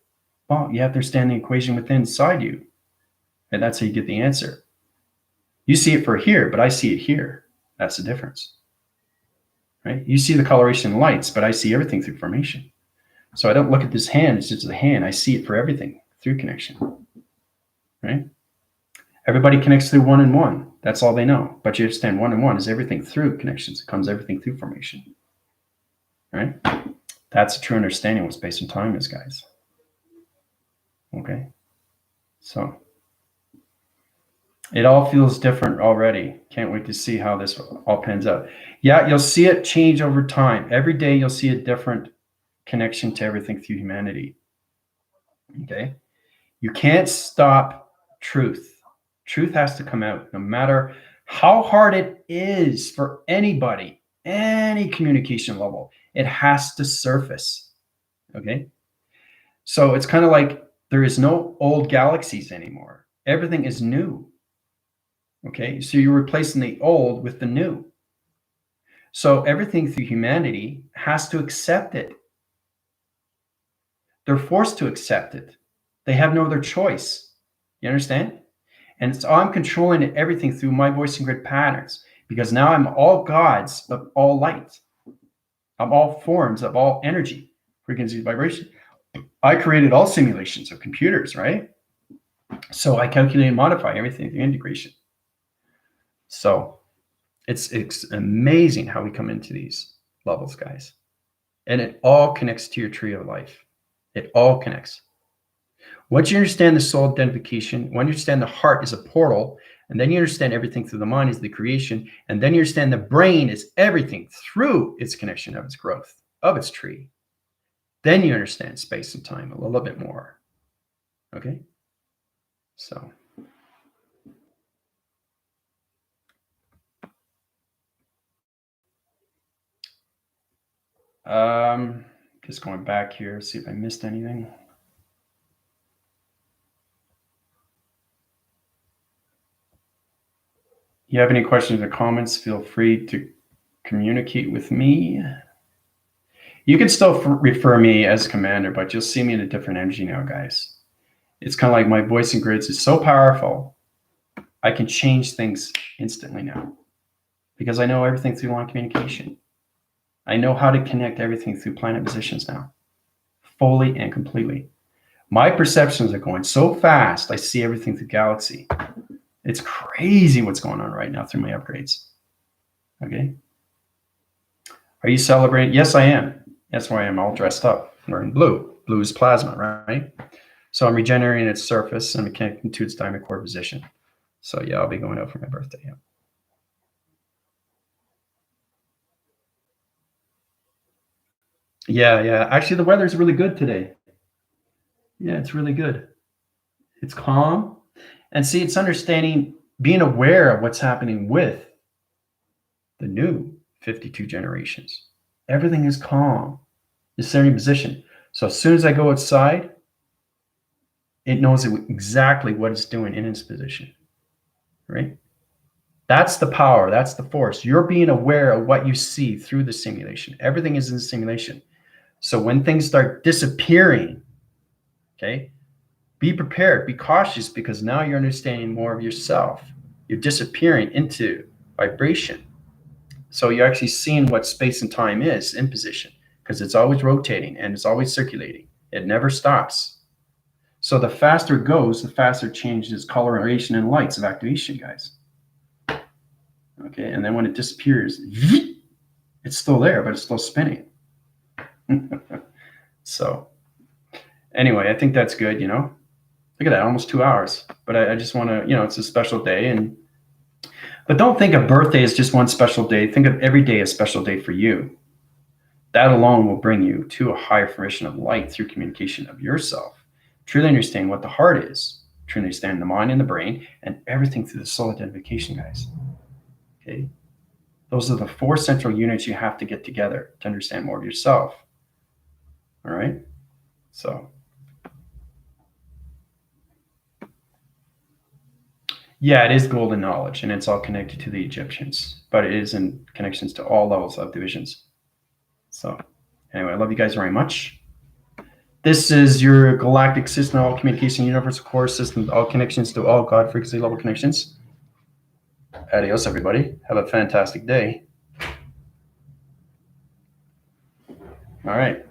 Well, you have to understand the equation within inside you. And that's how you get the answer. You see it for here, but I see it here. That's the difference. Right? You see the coloration lights, but I see everything through formation. So I don't look at this hand, it's just the hand. I see it for everything through connection. Right? Everybody connects through one and one. That's all they know. But you understand one and one is everything through connections. It comes everything through formation. Right? That's a true understanding of what space and time is, guys. Okay? So it all feels different already. Can't wait to see how this all pans out. Yeah, you'll see it change over time. Every day you'll see a different connection to everything through humanity. Okay? You can't stop truth. Truth has to come out no matter how hard it is for anybody, any communication level. It has to surface. Okay? So it's kind of like there is no old galaxies anymore. Everything is new. Okay? So you're replacing the old with the new. So everything through humanity has to accept it. They're forced to accept it. They have no other choice. You understand? And so I'm controlling everything through my voice and grid patterns because now I'm all gods of all light. I'm all forms of all energy, frequency, vibration. I created all simulations of computers, right? So I calculate and modify everything through integration. So it's amazing how we come into these levels, guys. And it all connects to your tree of life. It all connects. Once you understand the soul identification, when you understand the heart is a portal, and then you understand everything through the mind is the creation, and then you understand the brain is everything through its connection of its growth, of its tree, then you understand space and time a little bit more. Okay? So. Just going back here, see if I missed anything. You have any questions or comments, feel free to communicate with me. You can still refer me as commander, but you'll see me in a different energy now, guys. It's kind of like my voice and grids is so powerful. I can change things instantly now because I know everything through line communication. I know how to connect everything through planet positions now, fully and completely. My perceptions are going so fast. I see everything through galaxy. It's crazy what's going on right now through my upgrades. Okay. Are you celebrating? Yes, I am. That's why I'm all dressed up. I'm wearing blue. Blue is plasma, right? So I'm regenerating its surface and I'm connecting to its diamond core position. So yeah, I'll be going out for my birthday. Yeah. Actually, the weather's really good today. Yeah, it's really good. It's calm. And see, it's understanding, being aware of what's happening with the new 52 generations. Everything is calm. It's in position. So as soon as I go outside, it knows exactly what it's doing in its position, right? That's the power. That's the force. You're being aware of what you see through the simulation. Everything is in the simulation. So when things start disappearing, okay, be prepared, be cautious, because now you're understanding more of yourself. You're disappearing into vibration. So you're actually seeing what space and time is in position, because it's always rotating and it's always circulating. It never stops. So the faster it goes, the faster it changes coloration and lights of activation, guys. Okay, and then when it disappears, it's still there, but it's still spinning. So anyway, I think that's good, you know. Look at that, almost 2 hours. But I just want to, you know, it's a special day. But don't think of birthday as just one special day. Think of every day as a special day for you. That alone will bring you to a higher fruition of light through communication of yourself. Truly understand what the heart is. Truly understand the mind and the brain, and everything through the soul identification, guys. Okay? Those are the 4 central units you have to get together to understand more of yourself. All right? So, yeah, it is golden knowledge, and it's all connected to the Egyptians, but it is in connections to all levels of divisions. So, anyway, I love you guys very much. This is your galactic system, all communication, universal core system, all connections to all God frequency level connections. Adios, everybody. Have a fantastic day. All right.